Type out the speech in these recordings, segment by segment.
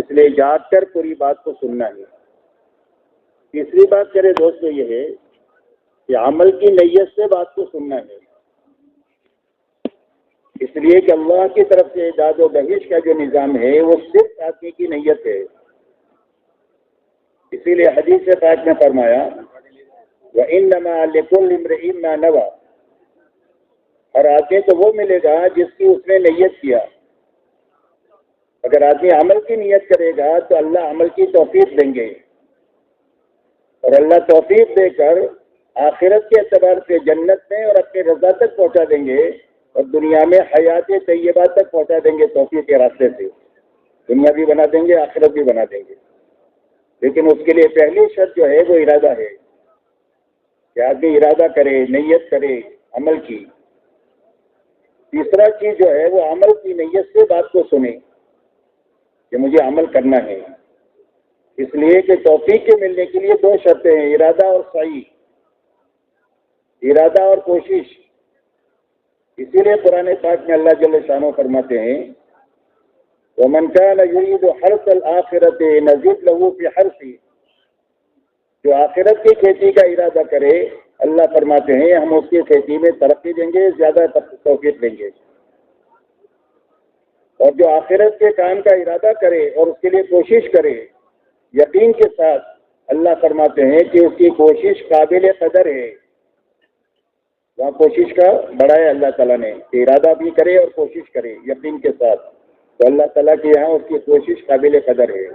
اس لیے جاگ کر پوری بات کو سننا ہے۔ تیسری بات میرے دوستو یہ ہے کہ عمل کی نیت سے بات کو سننا ہے، اس لیے کہ اللہ کی طرف سے داد و بخش کا جو نظام ہے وہ صرف آدمی کی نیت ہے۔ اسی لیے حدیث پاک میں فرمایا وَإِنَّمَا لِكُلِّ امْرِئٍ مَّا نَوَىٰ، اور آدمی کو وہ ملے گا جس کی اس نے نیت کیا۔ اگر آدمی عمل کی نیت کرے گا تو اللہ عمل کی توفیق دیں گے، اور اللہ توفیق دے کر آخرت کے اعتبار سے جنت میں اور اپنی رضا تک پہنچا دیں گے، اور دنیا میں حیات طیبہ تک پہنچا دیں گے توفیق کے راستے سے۔ دنیا بھی بنا دیں گے، آخرت بھی بنا دیں گے، لیکن اس کے لیے پہلی شرط جو ہے وہ ارادہ ہے کہ آدمی ارادہ کرے، نیت کرے عمل کی۔ تیسرا چیز جو ہے وہ عمل کی نیت سے بات کو سنے کہ مجھے عمل کرنا ہے، اس لیے کہ توفیق کے ملنے کے لیے دو شرطیں ہیں، ارادہ اور سعی، ارادہ اور کوشش۔ اسی لیے قرآن پاک میں اللہ جل شانہ فرماتے ہیں وَمَنْ كَانَ يُرِيدُ حَرْثَ الْآخِرَةِ نَزِدْ لَهُ فِي حَرْثِهِ، جو آخرت کی کھیتی کا ارادہ کرے اللہ فرماتے ہیں ہم اس کی کھیتی میں ترقی دیں گے، زیادہ توفیق دیں گے۔ اور جو آخرت کے کام کا ارادہ کرے اور اس کے لیے کوشش کرے یقین کے ساتھ، اللہ فرماتے ہیں کہ اس کی کوشش قابل قدر ہے۔ وہاں کوشش کا بڑھایا اللہ تعالیٰ نے کہ ارادہ بھی کرے اور کوشش کرے یقین کے ساتھ، تو اللہ تعالیٰ کے یہاں اس کی کوشش قابل قدر ہے۔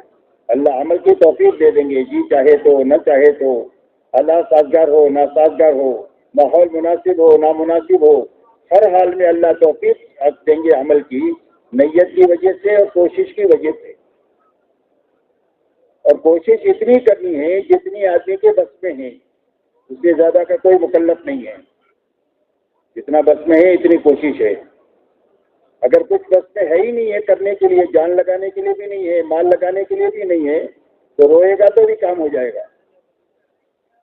اللہ عمل کی توفیق دے دیں گے، جی چاہے تو نہ چاہے تو، اللہ سازگار ہو نہ سازگار ہو، ماحول مناسب ہو نامناسب ہو، ہر حال میں اللہ توفیق دیں گے عمل کی، نیت کی وجہ سے اور کوشش کی وجہ سے۔ اور کوشش اتنی کرنی ہے جتنی آدمی کے بس میں ہے، اس سے زیادہ کا کوئی مکلف نہیں ہے، جتنا بس میں ہے اتنی کوشش ہے۔ اگر کچھ بس میں ہے ہی نہیں ہے کرنے کے لیے، جان لگانے کے لیے بھی نہیں ہے، مال لگانے کے لیے بھی نہیں ہے، تو روئے گا تو بھی کام ہو جائے گا،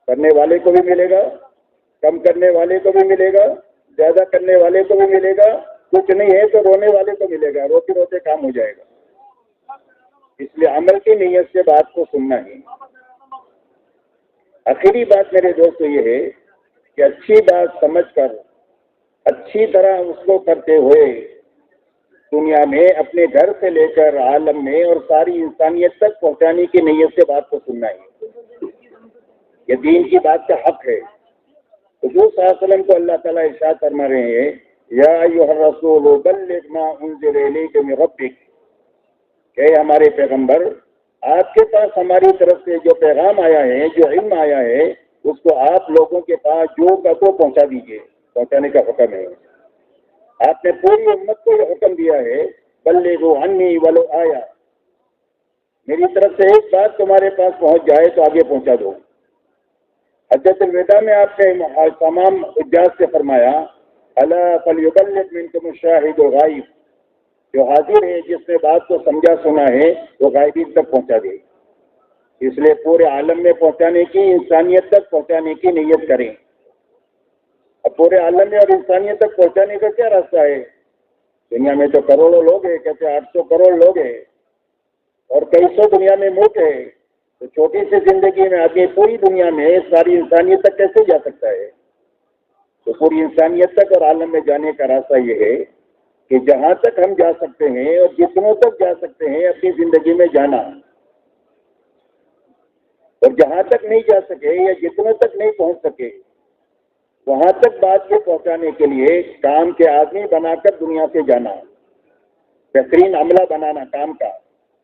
کرنے والے کو بھی ملے گا، کم کرنے والے کو بھی ملے گا، زیادہ کرنے والے کو بھی ملے گا، کچھ نہیں ہے تو رونے والے کو ملے گا، روتے روتے کام ہو جائے گا۔ اس لیے عمل کی نیت سے بات کو سننا ہے۔ آخری بات میرے دوستو یہ ہے کہ اچھی بات سمجھ کر اچھی طرح اس کو کرتے ہوئے دنیا میں اپنے گھر سے لے کر عالم میں اور ساری انسانیت تک پہنچانے کی نیت سے بات کو سننا ہے۔ یہ دین کی بات کا حق ہے۔ حضور صلی اللہ علیہ وسلم کو اللہ تعالیٰ ارشاد فرما رہے ہیں یا ایھا الرسول بلغ ما انزل الیک من ربک، کہ ہمارے پیغمبر آپ کے پاس ہماری طرف سے جو پیغام آیا ہے، جو علم آیا ہے، اس کو آپ لوگوں کے پاس جو کا تو پہنچا دیجیے، پہنچانے کا حکم ہے۔ آپ نے پوری امت کو یہ حکم دیا ہے بلغوا عنی ولو آیا، میری طرف سے ایک بات تمہارے پاس پہنچ جائے تو آگے پہنچا دو۔ حجۃ الوداع میں آپ نے تمام حجاج سے فرمایا الا فلیبلغ منکم الشاہد الغائب، جو حاضر ہے جس نے بات کو سمجھا سنا ہے وہ غائبین تک پہنچا دے۔ اس لیے پورے عالم میں پہنچانے کی، انسانیت تک پہنچانے کی نیت کریں۔ اب پورے عالم میں اور انسانیت تک پہنچانے کا کیا راستہ ہے؟ دنیا میں تو کروڑوں لوگ ہیں، کہتے 800 کروڑ لوگ ہیں اور کئی سو دنیا میں ملک ہے، تو چھوٹی سی زندگی میں آدمی پوری دنیا میں ساری انسانیت تک کیسے جا سکتا ہے؟ تو پوری انسانیت تک اور عالم میں جانے کا راستہ یہ ہے کہ جہاں تک ہم جا سکتے ہیں اور جتنوں تک جا سکتے ہیں اپنی زندگی میں جانا، اور جہاں تک نہیں جا سکے یا جتنوں تک نہیں پہنچ سکے وہاں تک بات کو پہنچانے کے لیے کام کے آدمی بنا کر دنیا سے جانا، بہترین عملہ بنانا کام کا،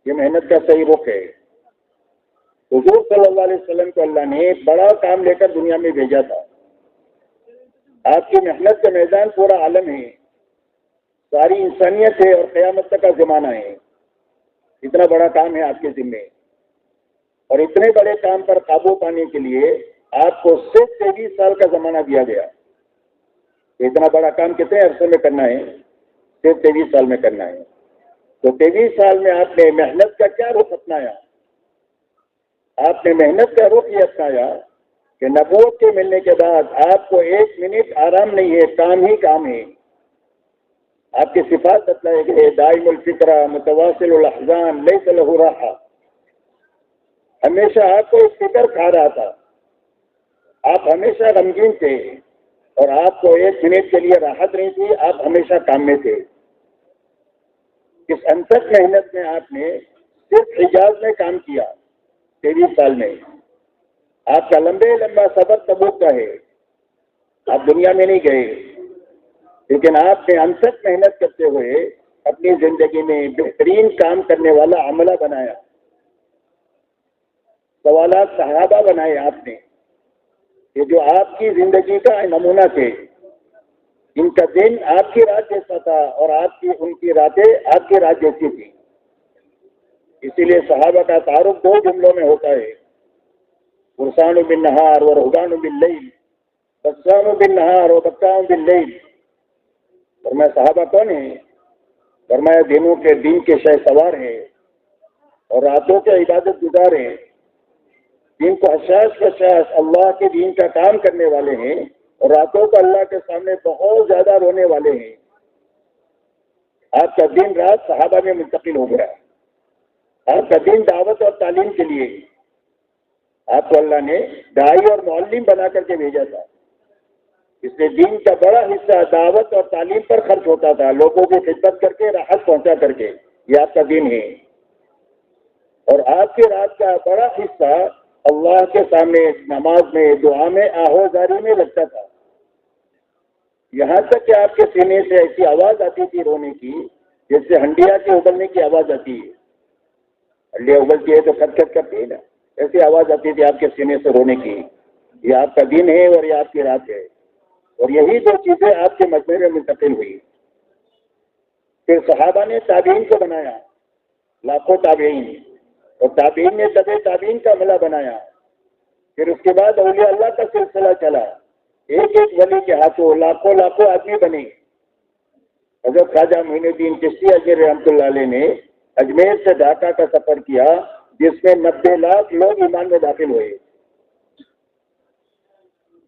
یہ محنت کا صحیح رخ ہے۔ حضور صلی اللہ علیہ وسلم کو اللہ نے ایک بڑا کام لے کر دنیا میں بھیجا تھا۔ آپ کی محنت کا میدان پورا عالم ہے، ساری انسانیت ہے اور قیامت تک کا زمانہ ہے، اتنا بڑا کام ہے آپ کے ذمے، اور اتنے بڑے کام پر قابو پانے کے لیے آپ کو صرف 23 سال کا زمانہ دیا گیا۔ اتنا بڑا کام کتنے عرصے میں کرنا ہے؟ صرف 23 سال میں کرنا ہے۔ تو 23 سال میں آپ نے محنت کا کیا رخ اپنایا؟ آپ نے محنت کا رخ یہ اپنایا کہ نبوت کے ملنے کے بعد آپ کو 1 منٹ آرام نہیں ہے، کام ہی کام ہے۔ آپ کی صفات بتلائے گئے، دائم الفکرہ، متواصل الاحزان، لیس لہ راحہ، ہمیشہ آپ کو ایک فکر کھا رہا تھا، آپ ہمیشہ غمگین تھے اور آپ کو ایک منٹ کے لیے راحت نہیں تھی، آپ ہمیشہ کام میں تھے۔ اس انتھک محنت میں آپ نے صرف حجاز میں کام کیا 23 سال میں، آپ کا لمبا سفر تبوک کا ہے، آپ دنیا میں نہیں گئے، لیکن آپ نے انتھک محنت کرتے ہوئے اپنی زندگی میں بہترین کام کرنے والا عملہ بنایا، سوالات صحابہ بنائے آپ نے، کہ جو آپ کی زندگی کا نمونہ تھے، ان کا دن آپ کی رات جیسا تھا اور ان کی راتیں آپ کی رات جیسی تھی۔ اسی لیے صحابہ کا تعارف 2 جملوں میں ہوتا ہے، فرسان بالنہار و رہبان باللیل، بسام بالنہار و بکام باللیل۔ فرمایا صحابہ کون ہیں؟ فرمایا دین کے شہ سوار ہیں اور راتوں کے عبادت گزار ہیں، دین کو حشاش اللہ کے دین کا کام کرنے والے ہیں اور راتوں کو اللہ کے سامنے بہت زیادہ رونے والے ہیں۔ آپ کا دن رات صحابہ میں منتقل ہو گیا، آپ کا دن دعوت اور تعلیم کے لیے، آپ کو اللہ نے داعی اور معلم بنا کر کے بھیجا تھا، اس لیے دین کا بڑا حصہ دعوت اور تعلیم پر خرچ ہوتا تھا، لوگوں کی خدمت کر کے، راحت پہنچا کر کے، یہ آپ کا دین ہے۔ اور آپ کی رات کا بڑا حصہ اللہ کے سامنے نماز میں، دعا میں، آہوزاری میں لگتا تھا، یہاں تک کہ آپ کے سینے سے ایسی آواز آتی تھی رونے کی جیسے ہنڈیا کے ابلنے کی آواز آتی ہے، ہنڈیا ابلتی ہے تو کھٹ کھٹ کرتی ہے نا، ایسی آواز آتی تھی آپ کے سینے سے رونے کی۔ یہ آپ کا دن ہے اور یہ آپ کی رات ہے، اور یہی 2 چیزیں آپ کے مجمع میں منتقل ہوئی۔ پھر صحابہ نے تابعین کو بنایا، لاکھوں تابعین، اور تابعین نے تابعین کا عملہ بنایا۔ پھر اس کے بعد اولیاء اللہ کا سلسلہ چلا، ایک ولی کے ہاتھوں لاکھوں آدمی بنے۔ حضرت خواجہ معین الدین چشتی اجمیری رحمۃ اللہ علیہ نے اجمیر سے ڈھاکہ کا سفر کیا، جس میں 90 لاکھ لوگ ایمان میں داخل ہوئے۔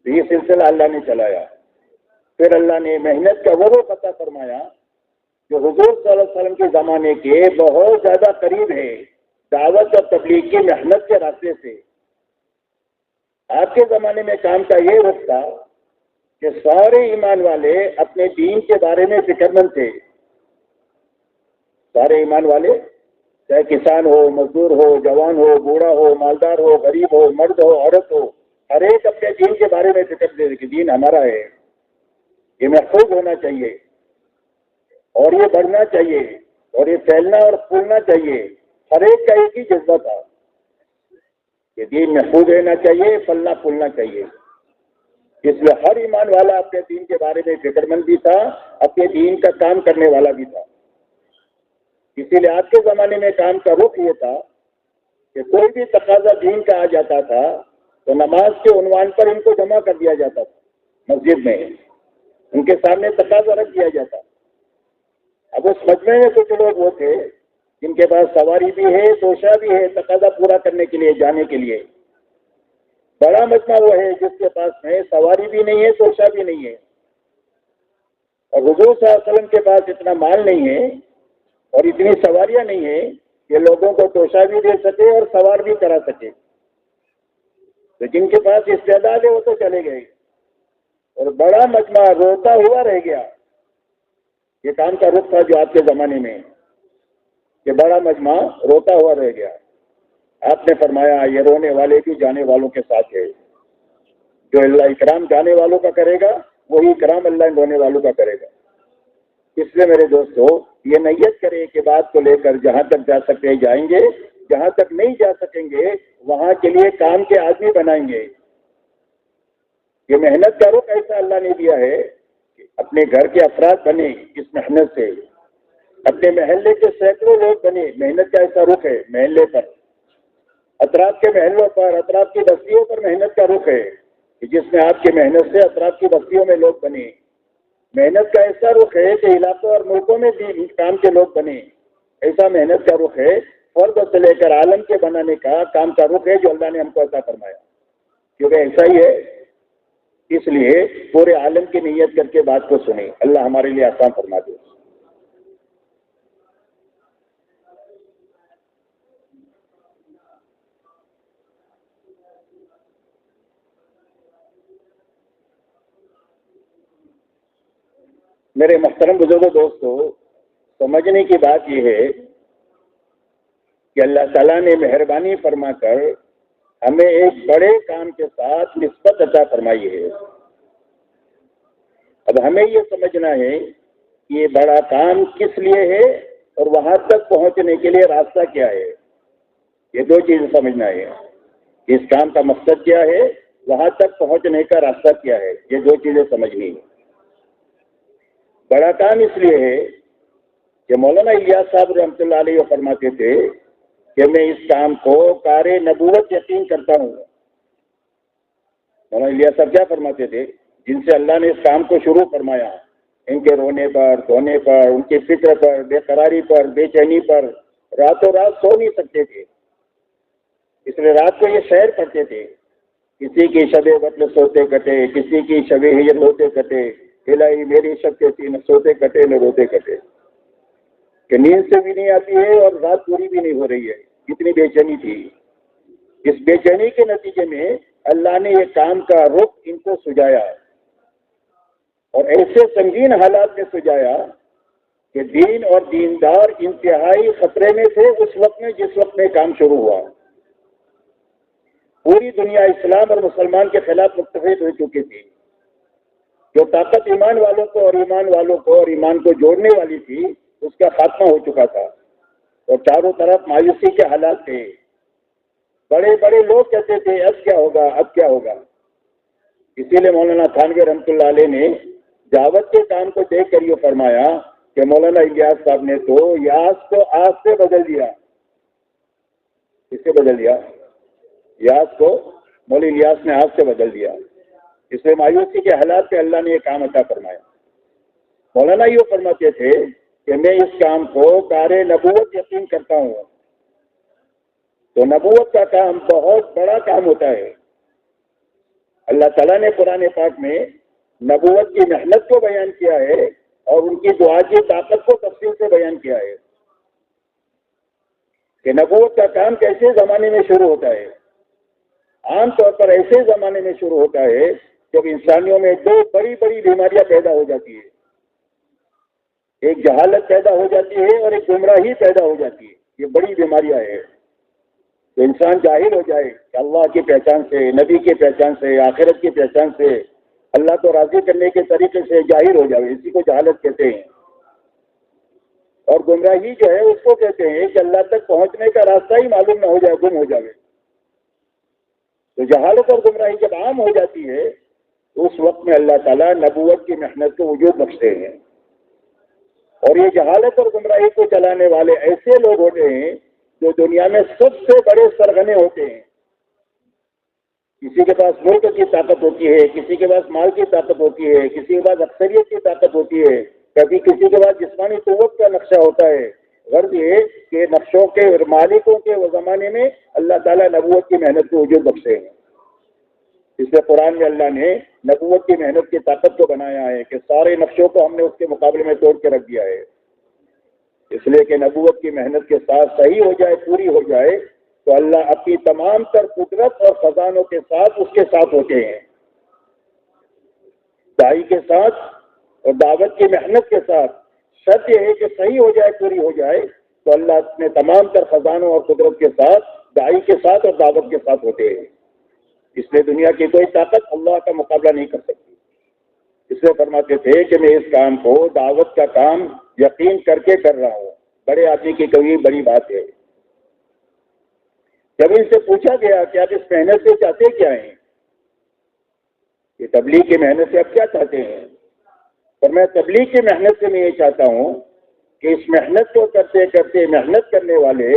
یہ سلسلہ اللہ نے چلایا۔ پھر اللہ نے محنت کا وہ روح عطا فرمایا جو حضور صلی اللہ علیہ وسلم کے زمانے کے بہت زیادہ قریب ہے، دعوت اور تبلیغ کی محنت کے راستے سے۔ آپ کے زمانے میں کام کا یہ رخ تھا کہ سارے ایمان والے اپنے دین کے بارے میں فکر مند تھے، سارے ایمان والے، چاہے کسان ہو، مزدور ہو، جوان ہو، بوڑھا ہو، مالدار ہو، غریب ہو، مرد ہو، عورت ہو، ہر ایک اپنے دین کے بارے میں فکر دے کہ دین ہمارا ہے، یہ محفوظ ہونا چاہیے اور یہ بڑھنا چاہیے اور یہ پھیلنا اور پھولنا چاہیے۔ ہر ایک کا ایک ہی جذبہ تھا کہ دین محفوظ رہنا چاہیے، پھلنا پھولنا چاہیے۔ اس لیے ہر ایمان والا اپنے دین کے بارے میں فکر مند بھی تھا، اپنے دین کا کام کرنے والا بھی تھا۔ اسی لیے آج کے زمانے میں کام کا رخ یہ تھا کہ کوئی بھی تقاضا دین کا آ جاتا تھا تو نماز کے عنوان پر ان کو جمع کر دیا جاتا تھا، مسجد میں ان کے سامنے تقاضا رکھ دیا جاتا۔ اب اس مجمع میں کچھ لوگ وہ تھے جن کے پاس سواری بھی ہے، توشہ بھی ہے، تقاضا پورا کرنے کے لیے، جانے کے لیے۔ بڑا مجمع وہ ہے جس کے پاس میں سواری بھی نہیں ہے، توشہ بھی نہیں ہے، اور حضور صلی اللہ علیہ وسلم کے پاس اتنا مال نہیں ہے اور اتنی سواریاں نہیں ہیں کہ لوگوں کو توشہ بھی دے سکے اور سوار بھی کرا سکے۔ تو جن کے پاس استعداد ہے وہ تو چلے گئے، اور بڑا مجمع روتا ہوا رہ گیا۔ یہ کام کا رخ تھا جو آپ کے زمانے میں، کہ بڑا مجمع روتا ہوا رہ گیا۔ آپ نے فرمایا یہ رونے والے بھی جانے والوں کے ساتھ ہے، جو اللہ اکرام جانے والوں کا کرے گا وہی اکرام اللہ رونے والوں کا کرے گا۔ اس لیے میرے دوستو، یہ نیت کرے کہ بات کو لے کر جہاں تک جا سکتے جائیں گے، جہاں تک نہیں جا سکیں گے وہاں کے لیے کام کے آدمی بنائیں گے۔ یہ محنت کا رخ ایسا اللہ نے دیا ہے کہ اپنے گھر کے افراد بنے اس محنت سے، اپنے محلے کے سینکڑوں لوگ بنے، محنت کا ایسا رخ ہے محلے پر، اطراف کے محلوں پر، اطراف کی بستیوں پر محنت کا رخ ہے کہ جس میں آپ کی محنت سے اطراف کی بستیوں میں لوگ بنے۔ محنت کا ایسا رخ ہے کہ علاقوں اور ملکوں میں بھی کام کے لوگ بنے، ایسا محنت کا رخ ہے۔ فرد سے لے کر عالم کے بنانے کا کام کا رخ ہے جو اللہ نے ہم کو عطا فرمایا، کیونکہ ایسا ہی ہے۔ اس لیے پورے عالم کی نیت کر کے بات کو سنیں، اللہ ہمارے لیے آسان فرما دے۔ میرے محترم بزرگوں دوستو، سمجھنے کی بات یہ ہے کہ اللہ تعالیٰ نے مہربانی فرما کر ہمیں ایک بڑے کام کے ساتھ نسبت عطا فرمائی ہے۔ اب ہمیں یہ سمجھنا ہے کہ یہ بڑا کام کس لیے ہے اور وہاں تک پہنچنے کے لیے راستہ کیا ہے۔ یہ دو چیزیں سمجھنا ہے، اس کام کا مقصد کیا ہے، وہاں تک پہنچنے کا راستہ کیا ہے، یہ دو چیزیں سمجھنی ہے۔ بڑا کام اس لیے ہے کہ مولانا الیاس صاحب رحمۃ اللہ علیہ فرماتے تھے کہ میں اس کام کو کار نبوت یقین کرتا ہوں۔ مولانا الیاس صاحب کیا فرماتے تھے؟ جن سے اللہ نے اس کام کو شروع فرمایا، ان کے رونے پر، دھونے پر، ان کی فکر پر، بے قراری پر، بے چینی پر راتوں رات سو نہیں سکتے تھے، اس لیے رات کو یہ شعر پڑھتے تھے، کسی کی شب وصل سوتے کٹے، کسی کی شب ہجر ہوتے کٹے، الہی میری شب کے سین سوتے کٹے نہ روتے کٹے، کہ نیند سے بھی نہیں آتی ہے اور رات پوری بھی نہیں ہو رہی ہے، اتنی بے چینی تھی۔ اس بے چینی کے نتیجے میں اللہ نے یہ کام کا رخ ان کو سجایا اور ایسے سنگین حالات میں سجایا کہ دین اور دیندار انتہائی خطرے میں تھے اس وقت میں جس وقت میں کام شروع ہوا۔ پوری دنیا اسلام اور مسلمان کے خلاف متحد ہو چکی تھی۔ جو طاقت ایمان والوں کو اور ایمان والوں کو اور ایمان کو جوڑنے والی تھی اس کا خاتمہ ہو چکا تھا اور چاروں طرف مایوسی کے حالات تھے۔ بڑے بڑے لوگ کہتے تھے اب کیا ہوگا، اب کیا ہوگا۔ اسی لیے مولانا تھانوی رحمۃ اللہ علیہ نے دعوت کے کام کو دیکھ کر یہ فرمایا کہ مولانا الیاس صاحب نے تو یاس کو آس سے بدل دیا۔ کس سے بدل دیا؟ یاس کو مولا الیاس نے آس سے بدل دیا۔ اس لیے مایوسی کے حالات پہ اللہ نے یہ کام عطا فرمایا۔ مولانا یہ فرماتے تھے کہ میں اس کام کو کار نبوت یقین کرتا ہوں۔ تو نبوت کا کام بہت بڑا کام ہوتا ہے۔ اللہ تعالیٰ نے قرآن پاک میں نبوت کی محنت کو بیان کیا ہے اور ان کی دعا کی طاقت کو تفصیل سے بیان کیا ہے کہ نبوت کا کام کیسے زمانے میں شروع ہوتا ہے۔ عام طور پر ایسے زمانے میں شروع ہوتا ہے جب انسانیوں میں دو بڑی بڑی بیماریاں پیدا ہو جاتی ہے، ایک جہالت پیدا ہو جاتی ہے اور ایک گمراہی پیدا ہو جاتی ہے۔ یہ بڑی بیماریاں ہیں۔ تو انسان جاہل ہو جائے کہ اللہ کی پہچان سے، نبی کی پہچان سے، آخرت کی پہچان سے، اللہ کو راضی کرنے کے طریقے سے جاہل ہو جائے، اسی کو جہالت کہتے ہیں۔ اور گمراہی جو ہے اس کو کہتے ہیں کہ اللہ تک پہنچنے کا راستہ ہی معلوم نہ ہو جائے، گم ہو جائے۔ تو جہالت اور گمراہی جب عام ہو جاتی ہے تو اس وقت میں اللہ تعالیٰ نبوت کی محنت کو وجود بخشتے ہیں۔ اور یہ جہالت اور گمراہی کو چلانے والے ایسے لوگ ہوتے ہیں جو دنیا میں سب سے بڑے سرغنے ہوتے ہیں۔ کسی کے پاس ملک کی طاقت ہوتی ہے، کسی کے پاس مال کی طاقت ہوتی ہے، کسی کے پاس اکثریت کی طاقت ہوتی ہے، کبھی کسی کے پاس جسمانی قوت کا نقشہ ہوتا ہے۔ غرض یہ کہ نقشوں کے اور مالکوں کے وہ زمانے میں اللہ تعالیٰ نبوت کی محنت کو وجود بخشے ہیں۔ اس لیے قرآن میں اللہ نے نبوت کی محنت کی طاقت کو بنایا ہے کہ سارے نقشوں کو ہم نے اس کے مقابلے میں توڑ کے رکھ دیا ہے، اس لیے کہ نبوت کی محنت کے ساتھ صحیح ہو جائے، پوری ہو جائے تو اللہ اپنی تمام تر قدرت اور خزانوں کے ساتھ اس کے ساتھ ہوتے ہیں۔ داعی کے ساتھ اور دعوت کی محنت کے ساتھ شرط یہ ہے کہ صحیح ہو جائے، پوری ہو جائے تو اللہ اپنے تمام تر خزانوں اور قدرت کے ساتھ، داعی کے ساتھ اور دعوت کے ساتھ ہوتے ہیں۔ اس لیے دنیا کی کوئی طاقت اللہ کا مقابلہ نہیں کر سکتی۔ اس لیے فرماتے تھے کہ میں اس کام کو، دعوت کا کام یقین کر کے کر رہا ہوں۔ بڑے آدمی کی کوئی بڑی بات ہے۔ جب ان سے پوچھا گیا کہ آپ اس محنت سے چاہتے کیا ہیں، کہ تبلیغ کی محنت سے آپ کیا چاہتے ہیں، اور میں تبلیغ کی محنت سے میں یہ چاہتا ہوں کہ اس محنت کو کرتے کرتے محنت کرنے والے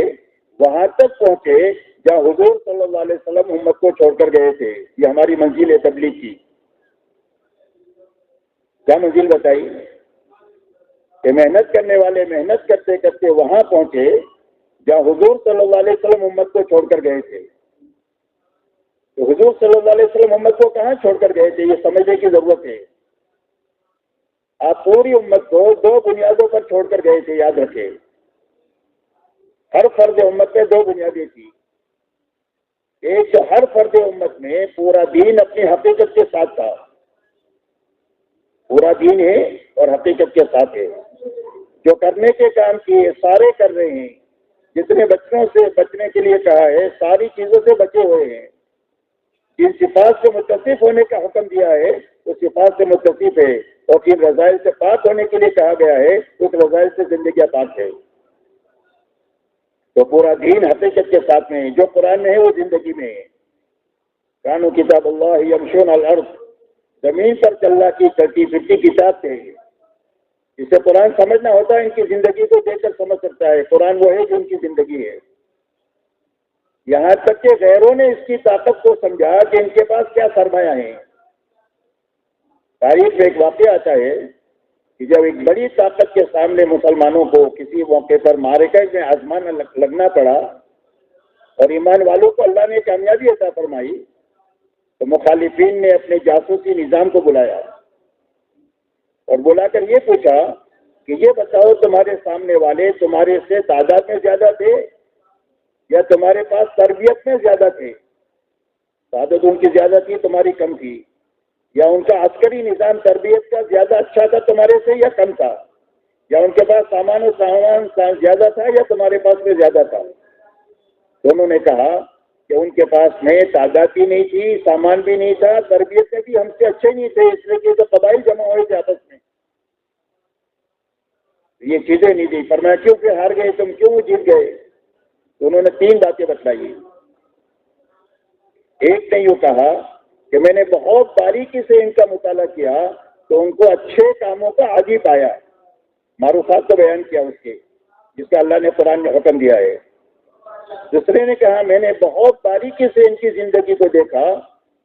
وہاں تک پہنچے جہاں حضور صلی اللہ علیہ وسلم امت کو چھوڑ کر گئے تھے۔ یہ ہماری منزل ہے تبلیغ کی۔ کیا منزل بتائی؟ کہ محنت کرنے والے محنت کرتے کرتے وہاں پہنچے جہاں حضور صلی اللہ علیہ وسلم امت کو چھوڑ کر گئے تھے۔ تو حضور صلی اللہ علیہ وسلم امت کو کہاں چھوڑ کر گئے تھے، یہ سمجھنے کی ضرورت ہے۔ آپ پوری امت کو دو بنیادوں پر چھوڑ کر گئے تھے، یاد رکھیں۔ ہر فرد امت پہ دو بنیادیں تھی۔ ایک تو ہر فرد امت میں پورا دین اپنی حقیقت کے ساتھ تھا، پورا دین ہے اور حقیقت کے ساتھ ہے. جو کرنے کے کام کیے سارے کر رہے ہیں. جتنے بچوں سے بچنے کے لیے کہا ہے ساری چیزوں سے بچے ہوئے ہیں. جن صفات سے متصف ہونے کا حکم دیا ہے وہ صفات سے متصف ہے، اور جن رذائل سے پاک ہونے کے لیے کہا گیا ہے اس رذائل سے زندگی پاک ہے. تو پورا دین حقیقت کے ساتھ میں ہے. جو قرآن میں ہے وہ زندگی میں ہے. کانو کتاب اللہ یمشون علی الارض، زمین پر چلنا کی کرتی پھرتی کتاب سے ہے. جسے قرآن سمجھنا ہوتا ہے ان کی زندگی کو دیکھ کر سمجھ سکتا ہے. قرآن وہ ہے جو ان کی زندگی ہے. یہاں تک کہ غیروں نے اس کی طاقت کو سمجھا کہ ان کے پاس کیا سرمایہ ہیں. تاریخ میں ایک واقعہ آتا ہے کہ جب ایک بڑی طاقت کے سامنے مسلمانوں کو کسی موقع پر معرکہ میں آزمانا لگنا پڑا اور ایمان والوں کو اللہ نے کامیابی عطا فرمائی، تو مخالفین نے اپنے جاسوسی نظام کو بلایا اور بلا کر یہ پوچھا کہ یہ بتاؤ تمہارے سامنے والے تمہارے سے تعداد میں زیادہ تھے یا تمہارے پاس تربیت میں زیادہ تھے؟ تعداد ان کی زیادہ تھی، تمہاری کم تھی، یا ان کا عسکری نظام تربیت کا زیادہ اچھا تھا تمہارے سے یا کم تھا، یا ان کے پاس سامان و سامان زیادہ تھا یا تمہارے پاس میں زیادہ تھا؟ دونوں نے کہا کہ ان کے پاس میں تعداد بھی نہیں تھی، سامان بھی نہیں تھا، تربیت میں بھی ہم سے اچھے نہیں تھے، اس لیے کہ تو قبائل جمع ہوئے تھے آپس میں، یہ چیزیں نہیں دی. فرمایا کیوں کہ ہار گئے تم، کیوں جیت گئے؟ تو انہوں نے 3 باتیں بتلائی. ایک نے یوں کہا کہ میں نے بہت باریکی سے ان کا مطالعہ کیا تو ان کو اچھے کاموں کا عادی پایا، معروفات کو بیان کیا اس کے جس کا اللہ نے قرآن میں حکم دیا ہے. دوسرے نے کہا میں نے بہت باریکی سے ان کی زندگی کو دیکھا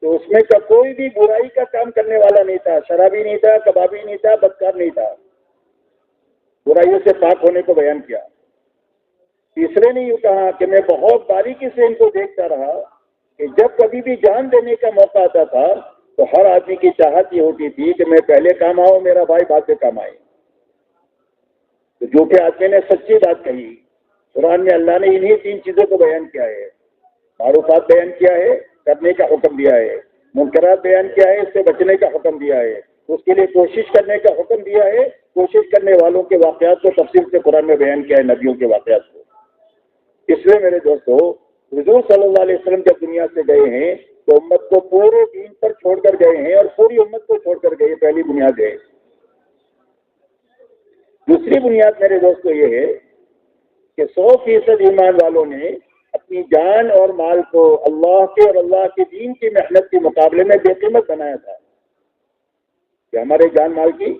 تو اس میں کا کوئی بھی برائی کا کام کرنے والا نہیں تھا، شرابی نہیں تھا، کبابی نہیں تھا، بدکار نہیں تھا، برائیوں سے پاک ہونے کو بیان کیا. تیسرے نے یوں کہا کہ میں بہت باریکی سے ان کو دیکھتا رہا کہ جب کبھی بھی جان دینے کا موقع آتا تھا تو ہر آدمی کی چاہت یہ ہوتی تھی کہ میں پہلے کام آؤں، میرا بھائی بعد میں کام آئے. تو جو کہ آدمی نے سچی بات کہی. قرآن میں اللہ نے انہی 3 چیزوں کو بیان کیا ہے، معروفات بیان کیا ہے، کرنے کا حکم دیا ہے، منکرات بیان کیا ہے، اس سے بچنے کا حکم دیا ہے، اس کے لیے کوشش کرنے کا حکم دیا ہے، کوشش کرنے والوں کے واقعات کو تفصیل سے قرآن میں بیان کیا ہے، نبیوں کے واقعات کو. اس لیے میرے دوستو حضور صلی اللہ علیہ وسلم جب دنیا سے گئے ہیں تو امت کو پورے دین پر چھوڑ کر گئے ہیں اور پوری امت کو چھوڑ کر گئے. پہلی بنیاد ہے. دوسری بنیاد میرے دوستو یہ ہے کہ 100% ایمان والوں نے اپنی جان اور مال کو اللہ کے اور اللہ کے دین کی محنت کے مقابلے میں بے قیمت بنایا تھا کہ ہمارے جان مال کی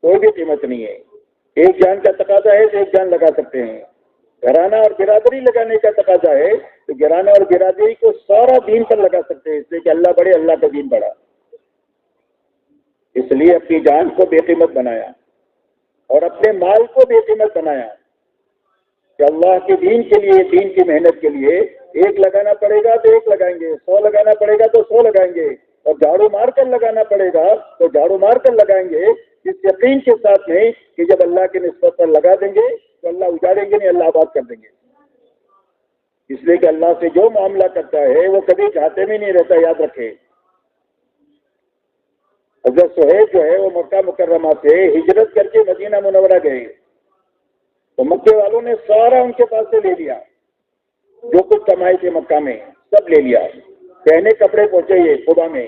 کوئی بھی قیمت نہیں ہے. ایک جان کا تقاضا ہے تو ایک جان لگا سکتے ہیں. گھرانہ اور برادری لگانے کا تقاضا ہے تو گھرانہ اور برادری کو سارا دین پر لگا سکتے ہیں، اس لیے کہ اللہ بڑے، اللہ کا دین بڑا. اس لیے اپنی جان کو بے قیمت بنایا اور اپنے مال کو بے قیمت بنایا کہ اللہ کے دین کے لیے، دین کی محنت کے لیے 1 لگانا پڑے گا تو 1 لگائیں گے، 100 لگانا پڑے گا تو 100 لگائیں گے، اور جھاڑو مار کر لگانا پڑے گا تو جھاڑو مار کر لگائیں گے، اس یقین کے ساتھ نہیں کہ جب اللہ کے نسبت پر لگا دیں گے تو اللہ اجاڑیں گے نہیں، اللہ آباد کر دیں گے. اس لیے کہ اللہ سے جو معاملہ کرتا ہے وہ کبھی گھاٹے میں نہیں رہتا، یاد رکھے. حضرت صہیب جو ہے وہ مکہ مکرمہ سے ہجرت کر کے مدینہ منورہ گئے تو مکے والوں نے سارا ان کے پاس سے لے لیا، جو کچھ کمائے تھے مکہ میں سب لے لیا. پہنے کپڑے پہنچے یہ قبا میں.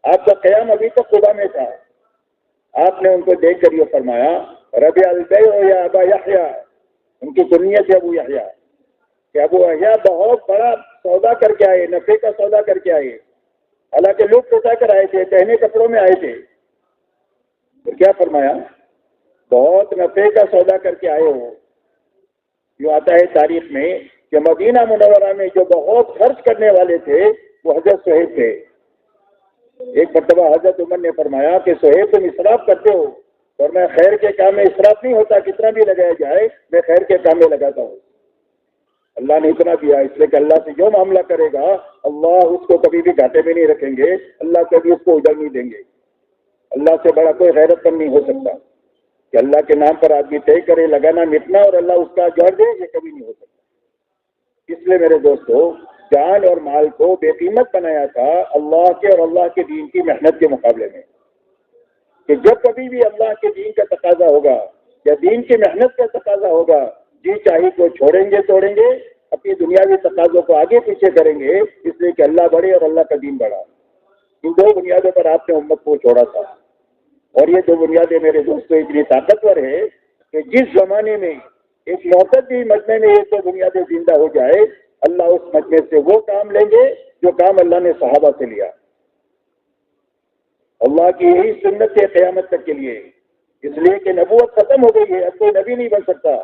آپ کا قیام ابھی تک قبا میں تھا. آپ نے ان کو دیکھ کر یہ فرمایا ربیع البیع یا ابا یحییٰ، ان کی کنیت ہے ابو یحییٰ، کہ ابو یحییٰ بہت بڑا سودا کر کے آئے، نفع کا سودا کر کے آئے. حالانکہ لوگ پٹا کر آئے تھے، پہنے کپڑوں میں آئے تھے. تو کیا فرمایا؟ بہت نفع کا سودا کر کے آئے ہو. جو آتا ہے تاریخ میں کہ مدینہ منورہ میں جو بہت خرچ کرنے والے تھے وہ حضرت صہیب تھے. ایک مرتبہ حضرت عمر نے فرمایا کہ صہیب تم اسراف کرتے ہو، اور میں خیر کے کام میں اسراف نہیں ہوتا، کتنا بھی لگایا جائے میں خیر کے کام میں لگاتا ہوں. اللہ نے اتنا دیا، اس لیے کہ اللہ سے جو معاملہ کرے گا اللہ اس کو کبھی بھی گھاٹے میں نہیں رکھیں گے، اللہ کبھی اس کو اجڑ نہیں دیں گے. اللہ سے بڑا کوئی غیرت مند نہیں ہو سکتا کہ اللہ کے نام پر آدمی طے کرے لگانا مٹنا اور اللہ اس کا جوڑ دے، یہ کبھی نہیں ہو سکتا. اس لیے میرے دوستو جان اور مال کو بے قیمت بنایا تھا اللہ کے اور اللہ کے دین کی محنت کے مقابلے میں. کہ جب کبھی بھی اللہ کے دین کا تقاضا ہوگا یا دین کی محنت کا تقاضا ہوگا، جی چاہیے کو چھوڑیں گے توڑیں گے، اپنی دنیاوی تقاضوں کو آگے پیچھے کریں گے، اس لیے کہ اللہ بڑھے اور اللہ کا دین بڑھا۔ ان دو بنیادوں پر آپ نے امت کو چھوڑا تھا، اور یہ دو بنیادیں میرے دوستوں اتنی طاقتور ہے کہ جس زمانے میں ایک معتدی مجمع میں یہ دو بنیادیں زندہ ہو جائے، اللہ اس مجمع سے وہ کام لیں گے جو کام اللہ نے صحابہ سے لیا۔ اللہ کی یہی سنت ہے قیامت تک کے لیے، اس لیے کہ نبوت ختم ہو گئی ہے، اب کوئی نبی نہیں بن سکتا،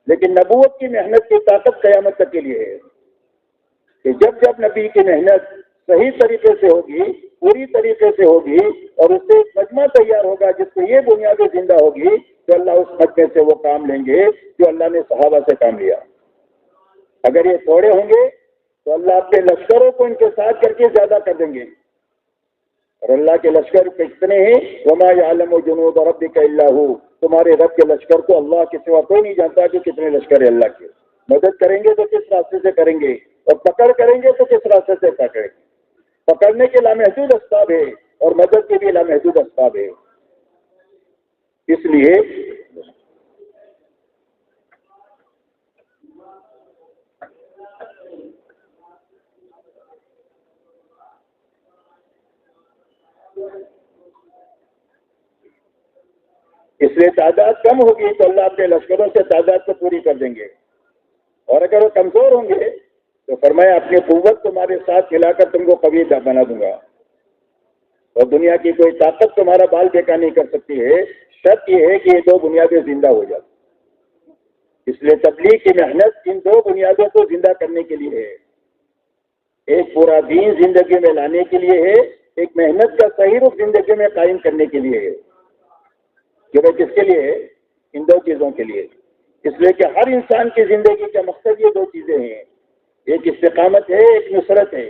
لیکن نبوت کی محنت کی طاقت قیامت تک کے لیے ہے کہ جب جب نبی کی محنت صحیح طریقے سے ہوگی، پوری طریقے سے ہوگی، اور اس سے ایک مجمع تیار ہوگا جس سے یہ بنیادیں زندہ ہوگی، تو اللہ اس مجمع سے وہ کام لیں گے جو اللہ نے صحابہ سے کام لیا۔ اگر یہ تھوڑے ہوں گے تو اللہ اپنے لشکروں کو ان کے ساتھ کر کے زیادہ کر دیں گے، اور اللہ کے لشکر کتنے ہیں؟ وما یعلم جنود ربک الا ہو، تمہارے رب کے لشکر کو اللہ کے سوا کوئی نہیں جانتا کہ کتنے لشکر ہے اللہ کے۔ مدد کریں گے تو کس راستے سے کریں گے، اور پکڑ کریں گے تو کس راستے سے پکڑیں گے۔ پکڑنے کے لامحدود اسباب ہے اور مدد کے بھی لامحدود اسباب ہے۔ اس لیے تعداد کم ہوگی تو اللہ اپنے لشکروں سے تعداد کو پوری کر دیں گے، اور اگر وہ کمزور ہوں گے تو فرمایا اپنی قوت تمہارے ساتھ ملا کر تم کو قوی بنا دوں گا، اور دنیا کی کوئی طاقت تمہارا بال بیکار نہیں کر سکتی ہے۔ شرط یہ ہے کہ یہ دو بنیادیں زندہ ہو جائیں۔ اس لیے تبلیغ کی محنت ان دو بنیادوں کو زندہ کرنے کے لیے ہے، ایک پورا دین زندگی میں لانے کے لیے ہے، ایک محنت کا صحیح رخ زندگی میں قائم کرنے کے لیے ہے۔ کہ وہ کس کے لیے ہے؟ ان دو چیزوں کے لیے۔ اس لیے کہ ہر انسان کی زندگی کا مقصد یہ دو چیزیں ہیں، ایک استقامت ہے، ایک نصرت ہے۔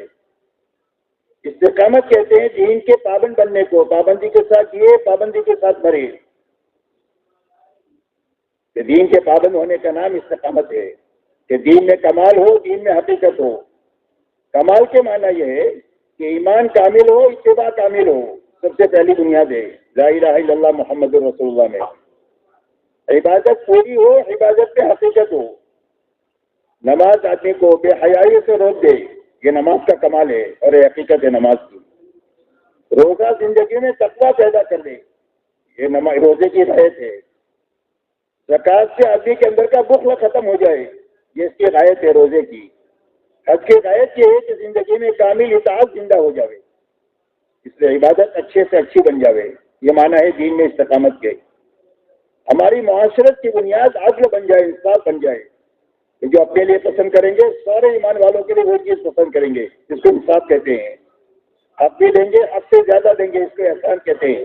استقامت کہتے ہیں دین کے پابند بننے کو، پابندی کے ساتھ یہ، پابندی کے ساتھ مرے۔ کہ دین کے پابند ہونے کا نام استقامت ہے، کہ دین میں کمال ہو، دین میں حقیقت ہو۔ کمال کے معنی یہ ہے کہ ایمان کامل ہو، اتباع کامل ہو، سب سے پہلی بنیاد ہے لا الہ الا اللہ محمد رسول اللہ میں۔ عبادت پوری ہو، عبادت میں حقیقت ہو۔ نماز آدمی کو بے حیائی سے روک دے، یہ نماز کا کمال ہے اور یہ حقیقت ہے نماز کی۔ روزہ زندگی میں تقویٰ پیدا کر دے، یہ روزے کی غایت ہے۔ زکوٰۃ سے آدمی کے اندر کا بخل ختم ہو جائے، یہ اس کی غایت ہے روزے کی۔ حج کی غایت یہ ہے کہ زندگی میں کامل اطاعت زندہ ہو جاوے، اس لیے عبادت اچھے سے اچھی بن جاوے، یہ معنی ہے دین میں استقامت کے۔ ہماری معاشرت کی بنیاد عدل بن جائے، انصاف بن جائے، کہ جو اپنے لیے پسند کریں گے سارے ایمان والوں کے لیے وہ چیز پسند کریں گے، جس کو انصاف کہتے ہیں۔ حق بھی دیں گے، حق سے زیادہ دیں گے، اس کو احسان کہتے ہیں۔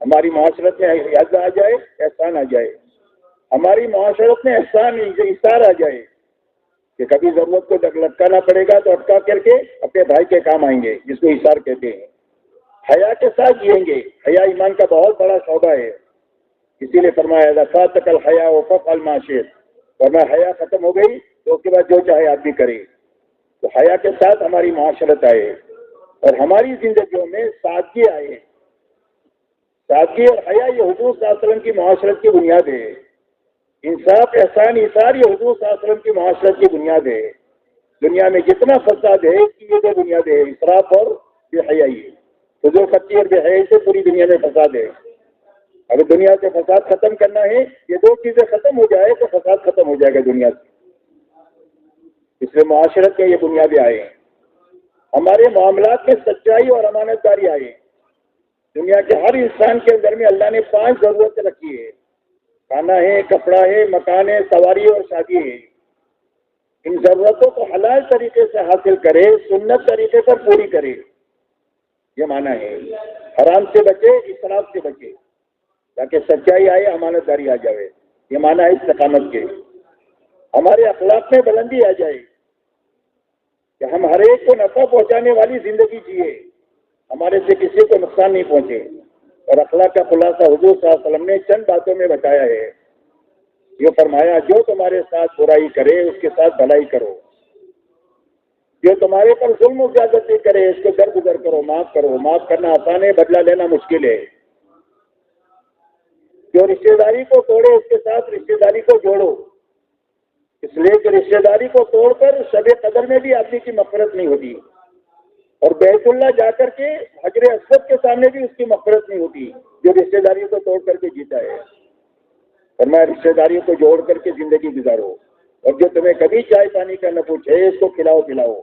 ہماری معاشرت میں عدل آ جائے، احسان آ جائے، ہماری معاشرت میں احسان ایثار آ جائے، کہ کبھی ضرورت کو لٹکانا پڑے گا تو اٹکا کر کے اپنے بھائی کے کام آئیں گے، جس کو ایثار کہتے ہیں۔ حیا کے ساتھ جئیں گے، حیا ایمان کا بہت بڑا شعبہ ہے، اسی لیے فرمایا اذا فاتک الحیا فافعل ما شئت، ورنہ حیا ختم ہو گئی تو اس کے بعد جو چاہے آدمی کرے۔ تو حیا کے ساتھ ہماری معاشرت آئے اور ہماری زندگیوں میں سادگی آئے۔ سادگی اور حیا یہ حضور صلی اللہ علیہ وسلم کی معاشرت کی بنیاد ہے۔ انصاف، احسان، ایثار یہ حضور صلی اللہ علیہ وسلم کی معاشرت کی بنیاد ہے۔ دنیا میں جتنا فساد ہے اس کی یہ دو بنیادیں ہیں، اسراف اور بے حیائی۔ فضول خرچی اور بے حیائی سے پوری دنیا میں فساد ہے۔ اگر دنیا سے فساد ختم کرنا ہے، یہ دو چیزیں ختم ہو جائے تو فساد ختم ہو جائے گا دنیا سے۔ اس لیے معاشرت میں یہ بنیادیں آئے ہیں۔ ہمارے معاملات میں سچائی اور امانت داری آئے۔ دنیا کے ہر انسان کے اندر میں اللہ نے 5 ضرورتیں رکھی ہے، کھانا ہے، کپڑا ہے، مکان ہے، سواری اور شادی ہے۔ ان ضرورتوں کو حلال طریقے سے حاصل کرے، سنت طریقے پر پوری کرے، یہ معنی ہے۔ حرام سے بچے، اسراف سے بچے، تاکہ سچائی آئے، امانت داری آ جائے، یہ معنی ہے استقامت کے۔ ہمارے اخلاق میں بلندی آ جائے کہ ہم ہر ایک کو نفع پہنچانے والی زندگی جیے، ہمارے سے کسی کو نقصان نہیں پہنچے۔ اور اخلاق کا خلاصہ حضور صلی اللہ علیہ وسلم نے چند باتوں میں بتایا ہے۔ یہ فرمایا جو تمہارے ساتھ برائی کرے اس کے ساتھ بھلائی کرو، جو تمہارے پر ظلم و زیادتی کرے اس کو درگزر کرو، معاف کرو۔ معاف کرنا آسان ہے، بدلہ لینا مشکل ہے۔ جو رشتے داری کو توڑے اس کے ساتھ رشتے داری کو جوڑو، اس لیے کہ رشتے داری کو توڑ کر شب قدر میں بھی آدمی کی مغفرت نہیں ہوتی، اور بیت اللہ جا کر کے حجر اسود کے سامنے بھی اس کی مغفرت نہیں ہوتی جو رشتے داری کو توڑ کر کے جیتا ہے۔ فرمایا رشتے داریوں کو جوڑ کر کے زندگی گزارو، اور جو تمہیں کبھی چائے پانی کا نہ پوچھے اس کو کھلاؤ پلاؤ۔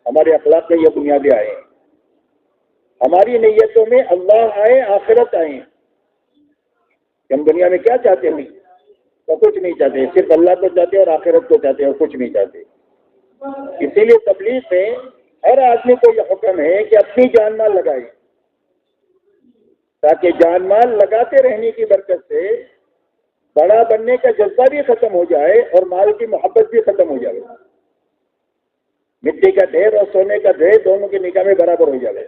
ہمارے اخلاق میں یہ بنیادیں آئے، ہماری نیتوں میں اللہ آئے، آخرت آئے۔ ہم دنیا میں کیا چاہتے ہیں؟ تو کچھ نہیں چاہتے، صرف اللہ کو چاہتے اور آخرت کو چاہتے اور کچھ نہیں چاہتے۔ اسی لیے تبلیغ میں ہر آدمی کو یہ حکم ہے کہ اپنی جان مال لگائے، تاکہ جان مال لگاتے رہنے کی برکت سے بڑا بننے کا جذبہ بھی ختم ہو جائے اور مال کی محبت بھی ختم ہو جائے، مٹی کا ڈھیر اور سونے کا ڈھیر دونوں کی نگاہ میں برابر ہو جائے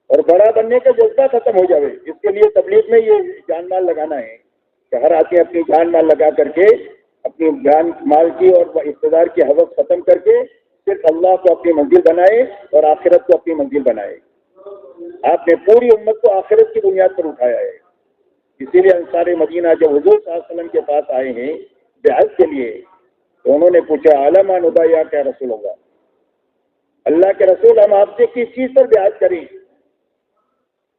اور بڑا بننے کا جذبہ ختم ہو جائے۔ اس کے لیے تبلیغ میں یہ جان مال لگانا ہے کہ ہر آدمی اپنی جان مال لگا کر کے اپنی جان مال کی اور اقتدار کی حوث ختم کر کے صرف اللہ کو اپنی منزل بنائے اور آخرت کو اپنی منزل بنائے۔ آپ نے پوری امت کو آخرت کی بنیاد پر اٹھایا ہے۔ اسی لیے انصار مدینہ جب حضور صلی اللہ علیہ وسلم کے پاس آئے ہیں بیعت کے لیے تو انہوں نے پوچھا علما نبایع کیا رسول اللہ، اللہ کے رسول ہم آپ سے کس چیز پر بیعت کریں؟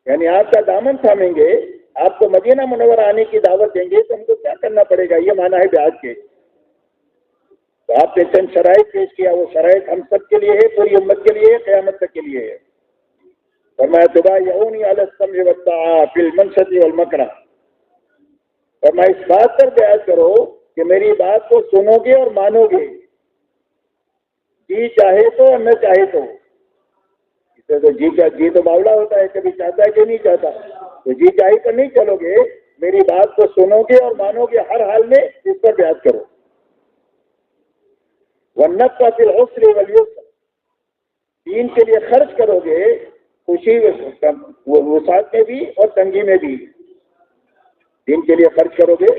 یعنی آپ کا دامن تھامیں گے، آپ کو مدینہ منورہ آنے کی دعوت دیں گے تو ہم کو کیا کرنا پڑے گا؟ یہ معنی ہے بیعت کے۔ تو آپ نے چند شرائط پیش کیا، وہ شرائط ہم سب کے لیے ہے، پوری امت کے لیے ہے، قیامت تک کے لیے ہے۔ فرمایا تبایعونی علی السمع والطاعۃ فی المنشط والمکرہ، فرمایا اس بات پر بیعت کرو کہ میری بات کو سنو گے اور مانو گے، جی چاہے تو اور نہ چاہے تو۔ اسے تو جی تو باولا ہوتا ہے، کبھی چاہتا ہے کہ نہیں چاہتا، تو جی چاہے کر نہیں چلو گے، میری بات کو سنو گے اور مانو گے ہر حال میں، اس پر بیعت کرو۔ والنفع فی العسر والیسر، دین کے لیے خرچ کرو گے خوشی وسعت میں بھی اور تنگی میں بھی، دین کے لیے خرچ کرو گے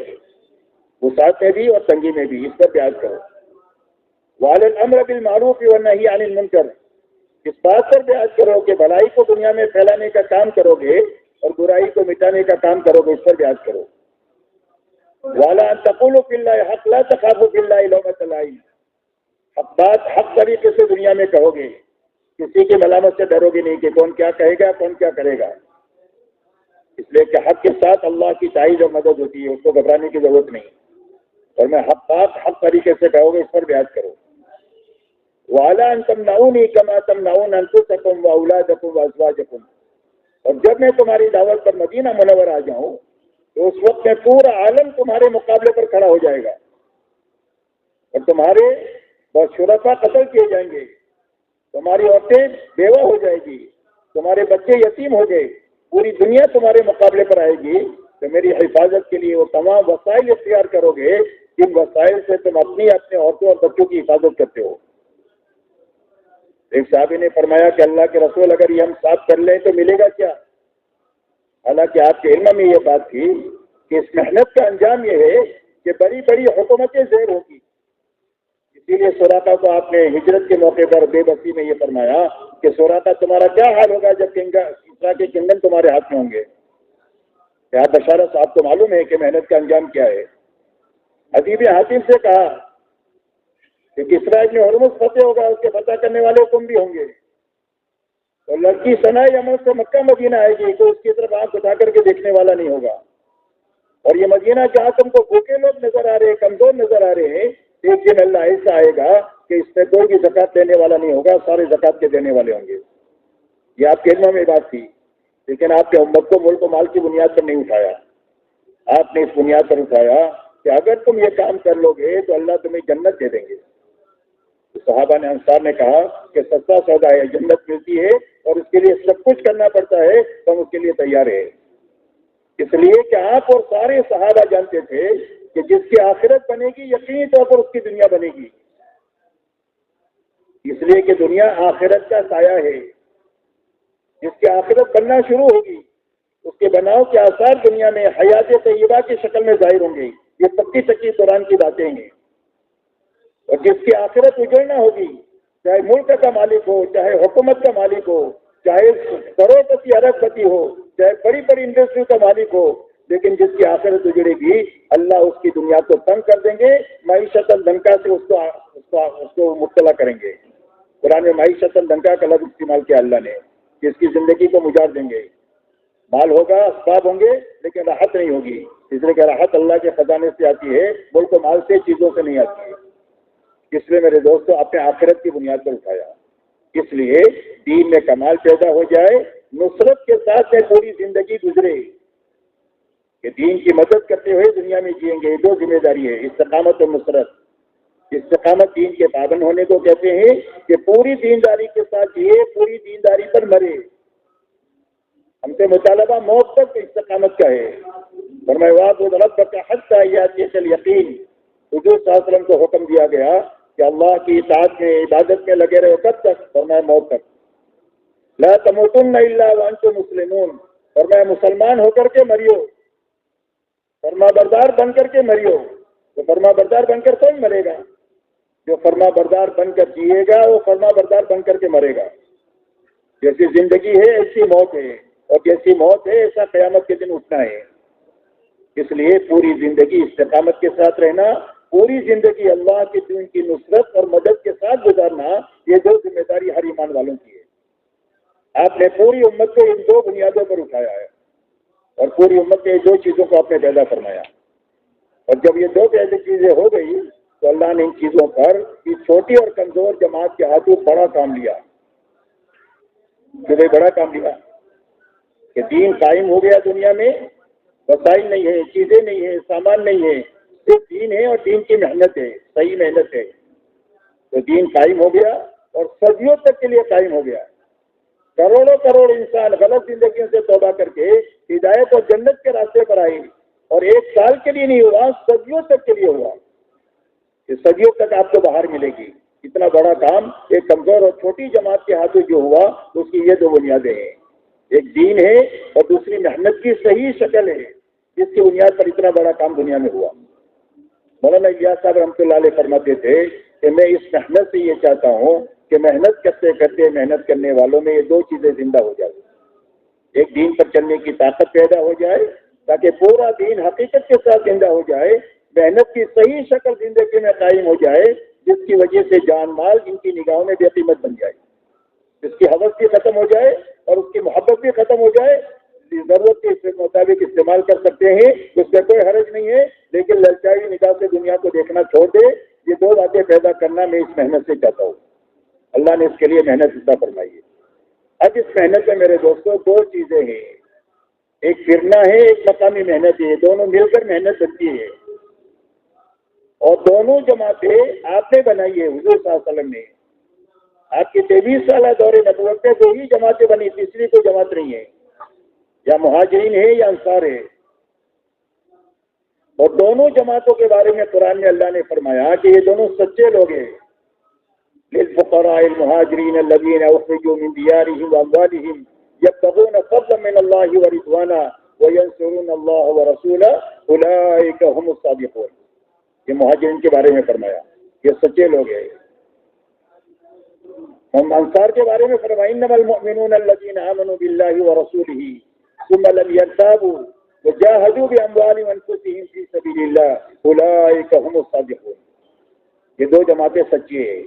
وسعت میں بھی اور تنگی میں بھی، اس پر بیعت کرو۔ وعلی الامر بالمعروف والنہی عن المنکر، اس بات پر بیعت کرو کہ بھلائی کو دنیا میں پھیلانے کا کام کرو گے اور برائی کو مٹانے کا کام کرو گے، اس پر بیعت کرو۔ وعلی ان تقولوا فی اللہ حق لا تخافوا فی اللہ لومۃ لائم، حق بات حق طریقے سے دنیا میں کہو گے، کسی کی ملامت سے ڈرو گے نہیں کہ کون کیا کہے گا کون کیا کرے گا، اس لیے کہ حق کے ساتھ اللہ کی تائید اور مدد ہوتی ہے، اس کو گھبرانے کی ضرورت نہیں، اور میں حق بات حق طریقے سے کہو گے، اس پر بیعت کرو۔ وَعَلَىٰ أَن تَمْنَعُونِي كَمَا تَمْنَعُونَ أَنفُسَكُمْ وَأَوْلَادَكُمْ وَأَزْوَاجَكُمْ، اور جب میں تمہاری دعوت پر مدینہ منور آ جاؤں تو اس وقت میں پورا عالم تمہارے مقابلے پر کھڑا ہو جائے گا اور تمہارے بہت شرفاء قتل کیے جائیں گے، تمہاری عورتیں بیوہ ہو جائے گی، تمہارے بچے یتیم ہو گئے، پوری دنیا تمہارے مقابلے پر آئے گی، تو میری حفاظت کے لیے وہ تمام وسائل اختیار کرو گے جن وسائل سے تم اپنی اپنے عورتوں اور بچوں کی حفاظت کرتے ہو۔ ایک صحابی نے فرمایا کہ اللہ کے رسول اگر یہ ہم ساتھ کر لیں تو ملے گا کیا؟ حالانکہ آپ کے علم میں یہ بات تھی کہ اس محنت کا انجام یہ ہے کہ بڑی بڑی حکومتیں زیر ہوگی۔ اسی لیے سراقہ کو آپ نے ہجرت کے موقع پر بے بسی میں یہ فرمایا کہ سراقہ تمہارا کیا حال ہوگا جب اسرا کے کنگن تمہارے ہاتھ میں ہوں گے۔ کیا بشارت صاحب کو معلوم ہے کہ محنت کا انجام کیا ہے؟ حبیب حاتم سے کہا کہ کسرا ابن ہرمز فتح ہوگا، اس کے فتح کرنے والے تم بھی ہوں گے، اور لڑکی ثناء یمن سے مکہ مدینہ آئے گی تو اس کی طرف آنکھ اٹھا کر کے دیکھنے والا نہیں ہوگا، اور یہ مدینہ جہاں تم کو بھوکے لوگ نظر آ رہے ہیں، کمزور نظر آ رہے ہیں، ایک دن اللہ ایسا آئے گا کہ اس میں کوئی بھی زکات دینے والا نہیں ہوگا، سارے زکات کے دینے والے ہوں گے۔ یہ آپ کے علم میں بات تھی، لیکن آپ نے امت کو ملک و مال کی بنیاد پر نہیں اٹھایا، آپ نے اس بنیاد پر اٹھایا کہ اگر تم یہ کام کر لو گے تو اللہ تمہیں جنت دے دیں گے۔ صحابہ نے انصار نے کہا کہ سستا سودا ہے، جنت ملتی ہے اور اس کے لیے سب کچھ کرنا پڑتا ہے تو ہم اس کے لیے تیار ہیں، اس لیے کہ آپ اور سارے صحابہ جانتے تھے کہ جس کی آخرت بنے گی یقینی طور پر اس کی دنیا بنے گی، اس لیے کہ دنیا آخرت کا سایہ ہے، جس کی آخرت بننا شروع ہوگی اس کے بناؤ کے آثار دنیا میں حیات طیبہ کی شکل میں ظاہر ہوں گے۔ یہ پکی چکی قرآن کی باتیں ہیں، اور جس کی آخرت اجڑنا ہوگی، چاہے ملک کا مالک ہو، چاہے حکومت کا مالک ہو، چاہے کروڑ پتی ارب پتی ہو، چاہے بڑی بڑی انڈسٹری کا مالک ہو، لیکن جس کی آخرت اجڑے گی اللہ اس کی دنیا کو تنگ کر دیں گے، معیشت دنکا سے اس کو مبتلا کریں گے۔ قرآن میں معیشت دنکا کا لفظ استعمال کیا اللہ نے کہ اس کی زندگی کو مجاڑ دیں گے۔ مال ہوگا، اسباب ہوں گے، لیکن راحت نہیں ہوگی، اس لیے کہ راحت اللہ کے خزانے سے آتی ہے، ملک و مال سے، چیزوں سے نہیں آتی ہے۔ اس لیے میرے دوستو اپنے آخرت کی بنیاد پر اٹھایا، اس لیے دین میں کمال پیدا ہو جائے، نصرت کے ساتھ میں پوری زندگی گزرے کہ دین کی مدد کرتے ہوئے دنیا میں جئیں گے۔ یہ دو ذمہ داری ہے، استقامت اور نصرت۔ استقامت دین کے پابند ہونے کو کہتے ہیں کہ پوری دینداری کے ساتھ جیے، پوری دینداری پر مرے۔ ہم سے مطالبہ موت تک استقامت کا ہے۔ فرمایا وَاعْبُدْ رَبَّكَ حَتَّىٰ يَأْتِيَكَ الْيَقِينُ۔ حضور صلی اللہ علیہ وسلم کو حکم دیا گیا کہ اللہ کی اطاعت میں، عبادت میں لگے رہو، کب تک؟ فرمایا موت تک۔ لَا تَمُوتُنَّ إِلَّا وَأَنْتُم مُسْلِمُونَ۔ فرمایا مسلمان ہو کر کے مریو، فرما بردار بن کر کے مریو۔ تو فرما بردار بن کر کون مرے گا؟ جو فرما بردار بن کر جیے گا وہ فرما بردار بن کر کے مرے گا۔ جیسی زندگی ہے ایسی موت ہے، اور جیسی موت ہے ایسا قیامت کے دن اٹھنا ہے۔ اس لیے پوری زندگی استقامت کے ساتھ رہنا، پوری زندگی اللہ کے دین کی نصرت اور مدد کے ساتھ گزارنا، یہ دو ذمہ داری ہر ایمان والوں کی ہے۔ آپ نے پوری امت کو ان دو بنیادوں پر اٹھایا ہے، اور پوری امت نے دو چیزوں کو آپ نے پیدا فرمایا، اور جب یہ دو پیدا چیزیں ہو گئی تو اللہ نے ان چیزوں پر اس چھوٹی اور کمزور جماعت کے ہاتھوں بڑا کام لیا۔ جو بڑا کام لیا کہ دین قائم ہو گیا دنیا میں، وسائل نہیں ہے، چیزیں نہیں ہیں، سامان نہیں ہے، صرف دین ہے اور دین کی محنت ہے، صحیح محنت ہے۔ تو دین قائم ہو گیا اور صدیوں تک کے لیے قائم ہو گیا۔ کروڑوں کروڑ انسان غلط زندگیوں سے توبہ کر کے ہدایت اور جنت کے راستے پر آئے، اور ایک سال کے لیے نہیں ہوا، صدیوں تک کے لیے ہوا۔ کہ صدیوں تک آپ کو باہر ملے گی۔ اتنا بڑا کام ایک کمزور اور چھوٹی جماعت کے ہاتھوں جو ہوا، اس کی یہ دو بنیادیں ہیں، ایک دین ہے اور دوسری محنت کی صحیح شکل ہے، جس کی بنیاد پر اتنا بڑا کام دنیا میں ہوا۔ مولانا الیاس صاحب رحمۃ اللہ علیہ فرماتے تھے کہ میں اس محنت سے یہ چاہتا ہوں کہ محنت کرتے کرتے محنت کرنے والوں میں یہ دو چیزیں زندہ ہو جائیں، ایک دین پر چلنے کی طاقت پیدا ہو جائے تاکہ پورا دین حقیقت کے ساتھ زندہ ہو جائے، محنت کی صحیح شکل زندگی میں قائم ہو جائے، جس کی وجہ سے جان مال ان کی نگاہوں میں بے قیمت بن جائے، اس کی حوث بھی ختم ہو جائے اور اس کی محبت بھی ختم ہو جائے، ضرورت کے مطابق استعمال کر سکتے ہیں، اس میں کوئی حرج نہیں ہے، لیکن للچائی نگاہ سے دنیا کو دیکھنا چھوڑ دے۔ یہ دو باتیں پیدا کرنا میں اس محنت سے چاہتا ہوں، اللہ نے اس کے لیے محنت عطا فرمائی ہے۔ اب اس محنت میں میرے دوستوں دو چیزیں ہیں، ایک پھرنا ہے، ایک مقامی محنت ہے، دونوں مل کر محنت بنتی ہے، اور دونوں جماعتیں آپ نے بنائی ہے، حضور صلی اللہ علیہ وسلم نے۔ آپ کی 23 سالہ دور نبوت میں دو ہی جماعتیں بنی، تیسری کوئی جماعت نہیں ہے، یا مہاجرین ہے یا انصار ہے، اور دونوں جماعتوں کے بارے میں قرآن میں اللہ نے فرمایا کہ یہ دونوں سچے لوگ ہیں۔ للفقراء المهاجرين الذين اخرجوا من ديارهم واموالهم يبتغون فضلا من الله ورضوانا وينصرون الله ورسوله اولئك هم الصادقون۔ یہ مہاجرین کے بارے میں فرمایا، یہ سچے لوگ ہیں۔ ہم انصار کے بارے میں فرمایا انما المؤمنون الذين امنوا بالله ورسوله ثم لم يرتابوا وجاهدوا باموالهم وانفسهم في سبيل الله اولئك هم الصادقون۔ یہ دو جماعتیں سچی ہیں،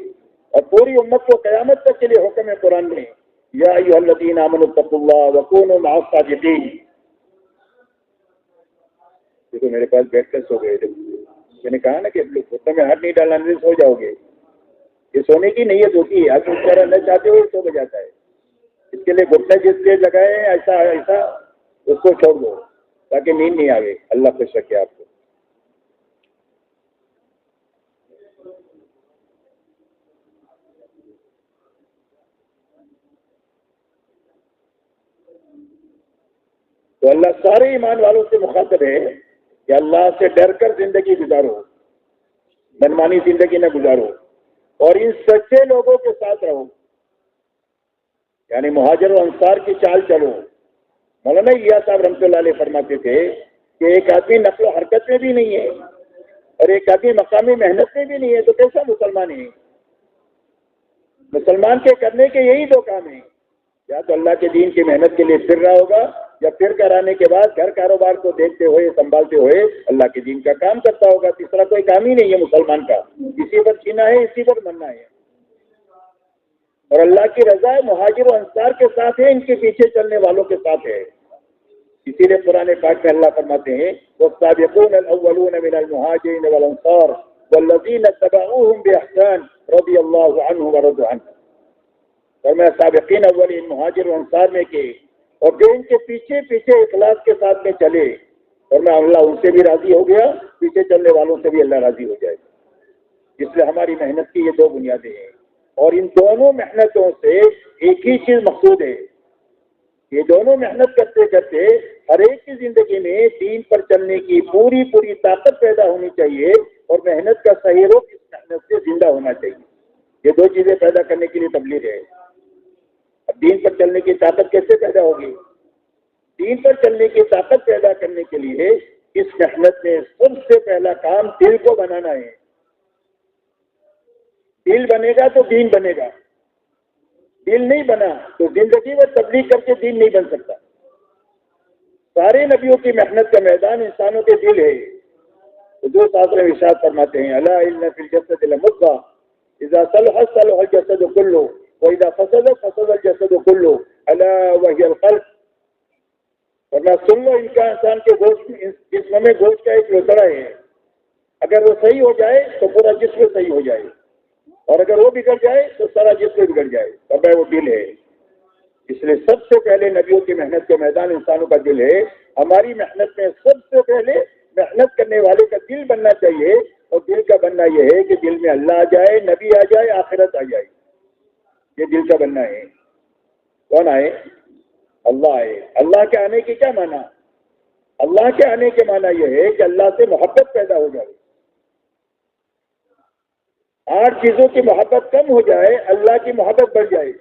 اور پوری امت کو قیامت تک کے لیے حکم ہے قرآن میں، یا ایھا الذین آمنوا اتقوا اللہ وکونوا مع الصادقین۔ یہ تو میرے پاس بیٹھ کر سو گئے تھے، میں نے کہا نا کہ گھٹنے میں ہاتھ نہیں ڈالنا نہیں سو جاؤ گے، یہ سونے کی نیت ہوتی ہے، آپ اس طرح نہ چاہتے ہوئے سو جاتا ہے، اس کے لیے گھٹنے جس سے لگائے ایسا ایسا اس کو چھوڑ دو تاکہ نیند نہیں آئے۔ اللہ خوش رکھے آپ کو۔ تو اللہ سارے ایمان والوں سے مخاطب ہے کہ اللہ سے ڈر کر زندگی گزارو، منمانی زندگی نہ گزارو، اور ان سچے لوگوں کے ساتھ رہو، یعنی مہاجر و انصار کی چال چلو۔ مولانا الیاس صاحب رحمۃ اللہ علیہ فرماتے تھے کہ ایک آدمی نقل و حرکت میں بھی نہیں ہے اور ایک آدمی مقامی محنت میں بھی نہیں ہے، تو کیسا مسلمان ہے؟ مسلمان کے کرنے کے یہی دو کام ہیں، یا تو اللہ کے دین کی محنت کے لیے پھر رہا ہوگا یا پھر کر آنے کے بعد گھر کاروبار کو دیکھتے ہوئے سنبھالتے ہوئے اللہ کے دین کا کام کرتا ہوگا. تیسرا کوئی کام ہی نہیں ہے مسلمان کا. اسی پر جینا ہے, اسی پر مرنا ہے. اور اللہ کی رضا مہاجر و انصار کے ساتھ ہے, ان کے پیچھے چلنے والوں کے ساتھ ہے. اسی لیے قرآن پاک میں اللہ فرماتے ہیں والسابقون الاولون من المہاجرین والانصار والذین اتبعوهم باحسان رضی اللہ عنہم ورضوا عنہ. اور میں سابقین اولین مہاجر و انصار میں کے اور جو ان کے پیچھے پیچھے اخلاص کے ساتھ میں چلے, اور میں اللہ ان سے بھی راضی ہو گیا, پیچھے چلنے والوں سے بھی اللہ راضی ہو جائے. اس لیے ہماری محنت کی یہ دو بنیادیں ہیں, اور ان دونوں محنتوں سے ایک ہی چیز مقصود ہے. یہ دونوں محنت کرتے کرتے ہر ایک کی زندگی میں دین پر چلنے کی پوری پوری طاقت پیدا ہونی چاہیے, اور محنت کا صحیح رخ اس محنت سے زندہ ہونا چاہیے. یہ دو چیزیں پیدا کرنے کے لیے تبلیغ ہے. اب دین پر چلنے کی طاقت کیسے پیدا ہوگی؟ دین پر چلنے کی طاقت پیدا کرنے کے لیے اس محنت میں سب سے پہلا کام دل کو بنانا ہے. دل بنے گا تو دین بنے گا. دل نہیں بنا تو زندگی میں تبلیغ کر کے دین نہیں بن سکتا. سارے نبیوں کی محنت کا میدان انسانوں کے دل ہے. حضور صلی اللہ علیہ وسلم ارشاد فرماتے ہیں الا ان فی الجسد لمضغہ اذا صلحت صلح الجسد كله واذا فسدت فسد الجسد كله الا وهي القلب. ورنہ سن لو, ان کا انسان کے گوشت جسم میں گوشت کا ایک لوتڑا ہے, اگر وہ صحیح ہو جائے تو پورا جسم صحیح ہو جائے, اور اگر وہ بگڑ جائے تو سارا جسم بگڑ جائے. اور وہ دل ہے. اس لیے سب سے پہلے نبیوں کی محنت کا میدان انسانوں کا دل ہے. ہماری محنت میں سب سے پہلے محنت کرنے والے کا دل بننا چاہیے, اور دل کا بننا یہ ہے کہ دل میں اللہ آ جائے, نبی آ جائے, آخرت آ جائے. یہ دل کا بننا ہے. کون آئے؟ اللہ آئے. اللہ کے آنے کی کیا معنی؟ اللہ کے آنے کے معنی یہ ہے کہ اللہ سے محبت پیدا ہو جائے. 8 چیزوں کی محبت کم ہو جائے, اللہ کی محبت بڑھ جائے.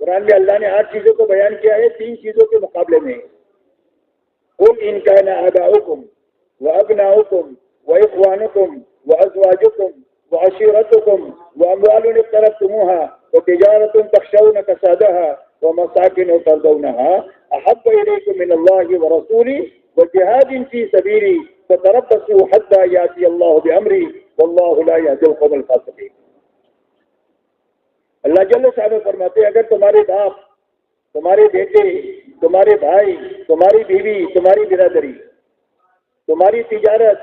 قرآن میں اللہ نے 8 چیزوں کو بیان کیا ہے 3 چیزوں کے مقابلے میں. قل ان کان آباؤکم وابناؤکم واخوانکم وازواجکم وعشیرتکم واموال اقترفتموها وتجارة تخشون كسادها ومساكن ترضونها احب اليكم من الله ورسوله وجهاد في سبيلي فتربصوا حتى ياتي الله بامره والله لا يهدي القوم الفاسقين. اللہ جل شانہ فرماتے ہیں اگر تمہارے باپ, تمہارے بیٹے, تمہارے بھائی, تمہاری بیوی, تمہاری برادری, تمہاری تجارت,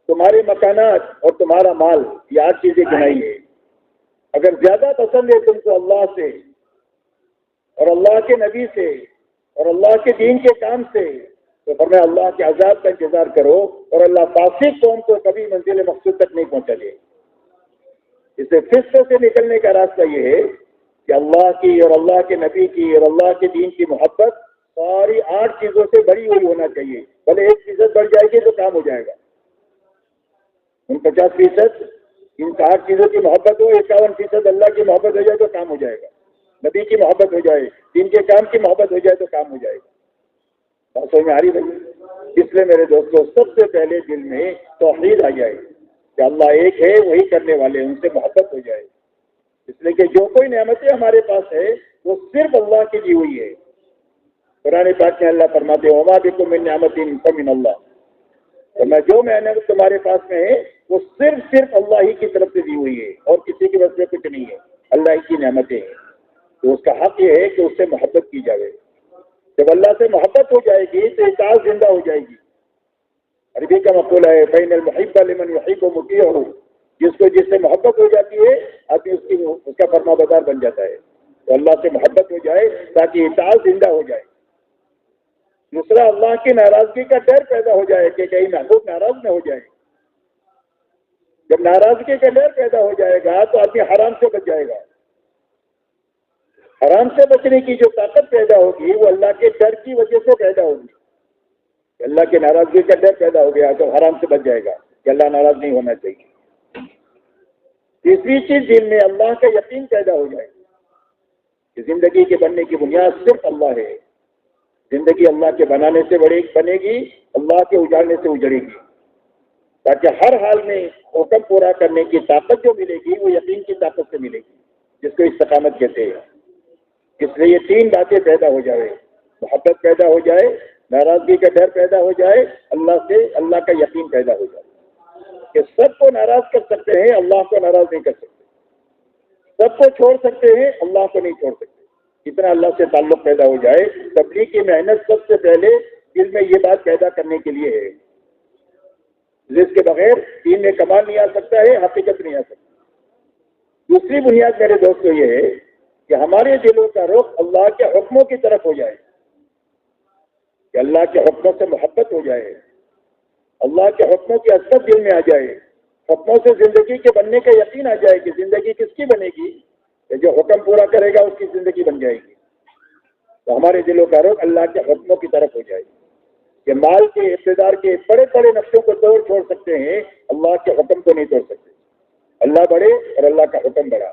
تمہارے مکانات اور تمہارا مال, یہ 8 چیزیں گنائی ہے, اگر زیادہ پسند ہے تم کو اللہ سے اور اللہ کے نبی سے اور اللہ کے دین کے کام سے, تو فرمایا اللہ کے عذاب کا انتظار کرو, اور اللہ فاسق قوم کو کبھی منزل مقصود تک نہیں پہنچا دے. اس سے فسق سے نکلنے کا راستہ یہ ہے کہ اللہ کی اور اللہ کے نبی کی اور اللہ کے دین کی محبت ساری 8 چیزوں سے بڑی ہوئی ہونا چاہیے. بھلے 1% بڑھ جائے گی تو کام ہو جائے گا. ان 50% ان 8 چیزوں کی محبت ہو, 51% اللہ کی محبت ہو جائے تو کام ہو جائے گا. نبی کی محبت ہو جائے, دین کے کام کی محبت ہو جائے تو کام ہو جائے گا. بات سمجھ میں آ رہی بھائی؟ اس لیے میرے دوستوں سب سے پہلے دل میں توحید آ جائے کہ اللہ ایک ہے, وہی کرنے والے, ان سے محبت ہو جائے. اس لیے کہ جو کوئی نعمتیں ہمارے پاس ہے وہ صرف اللہ کی دی ہوئی ہے. قرآن پاک میں اللہ فرماتے ہیں وما بکم من نعمت فمن اللہ. اور میں جو نعمت تمہارے پاس میں ہے وہ صرف اللہ ہی کی طرف سے دی ہوئی ہے, اور کسی کی وجہ سے کچھ نہیں ہے. اللہ ہی کی نعمتیں ہیں, تو اس کا حق یہ ہے کہ اس سے محبت کی جائے. جب اللہ سے محبت ہو جائے گی تو اطاعت زندہ ہو جائے گی. عربی کا مقولہ ہے فإن المحب لمن يحب مطيع. جس سے محبت ہو جاتی ہے آدمی اس کا فرما بردار بن جاتا ہے. تو اللہ سے محبت ہو جائے تاکہ اطاعت زندہ ہو جائے. دوسرا اللہ کی ناراضگی کا ڈر پیدا ہو جائے کہ کہیں محبوب ناراض نہ ہو جائے. جب ناراضگی کا ڈر پیدا ہو جائے گا تو آدمی حرام سے بچ جائے گا. حرام سے بچنے کی جو طاقت پیدا ہوگی وہ اللہ کے ڈر کی وجہ سے پیدا ہوگی. اللہ کی ناراضگی کا ڈر پیدا ہو گیا تو حرام سے بچ جائے گا کہ اللہ ناراض نہیں ہونا چاہیے. تیسری چیز دل میں اللہ کا یقین پیدا ہو جائے کہ زندگی کے بننے کی بنیاد صرف اللہ ہے. زندگی اللہ کے بنانے سے بنے گی, اللہ کے اجاڑنے سے اجڑے گی, تاکہ ہر حال میں حکم پورا کرنے کی طاقت جو ملے گی وہ یقین کی طاقت سے ملے گی, جس کو استقامت کہتے ہیں. اس لیے یہ 3 باتیں پیدا ہو جائے. محبت پیدا ہو جائے، ناراضگی کا ڈر پیدا ہو جائے، اللہ سے اللہ کا یقین پیدا ہو جائے کہ سب کو ناراض کر سکتے ہیں، اللہ کو ناراض نہیں کر سکتے، سب کو چھوڑ سکتے ہیں، اللہ کو نہیں چھوڑ سکتے۔ اتنا اللہ سے تعلق پیدا ہو جائے۔ تبلیغ کی محنت سب سے پہلے دل میں یہ بات پیدا کرنے کے لیے ہے، جس کے بغیر دین میں کمال نہیں آ سکتا ہے، حقیقت نہیں آ سکتی۔ دوسری بنیاد میرے دوستو یہ ہے کہ ہمارے دلوں کا رخ اللہ کے حکموں کی طرف ہو جائے، کہ اللہ کے حکموں سے محبت ہو جائے، اللہ کے حکموں کی عظمت دل میں آ جائے، حکموں سے زندگی کے بننے کا یقین آ جائے کہ زندگی کس کی بنے گی، کہ جو حکم پورا کرے گا اس کی زندگی بن جائے گی۔ تو ہمارے دلوں کا رخ اللہ کے حکموں کی طرف ہو جائے کہ مال کے اقتدار کے بڑے بڑے نقشوں کو توڑ چھوڑ سکتے ہیں، اللہ کے حکم کو نہیں توڑ سکتے۔ اللہ بڑے اور اللہ کا حکم بڑا۔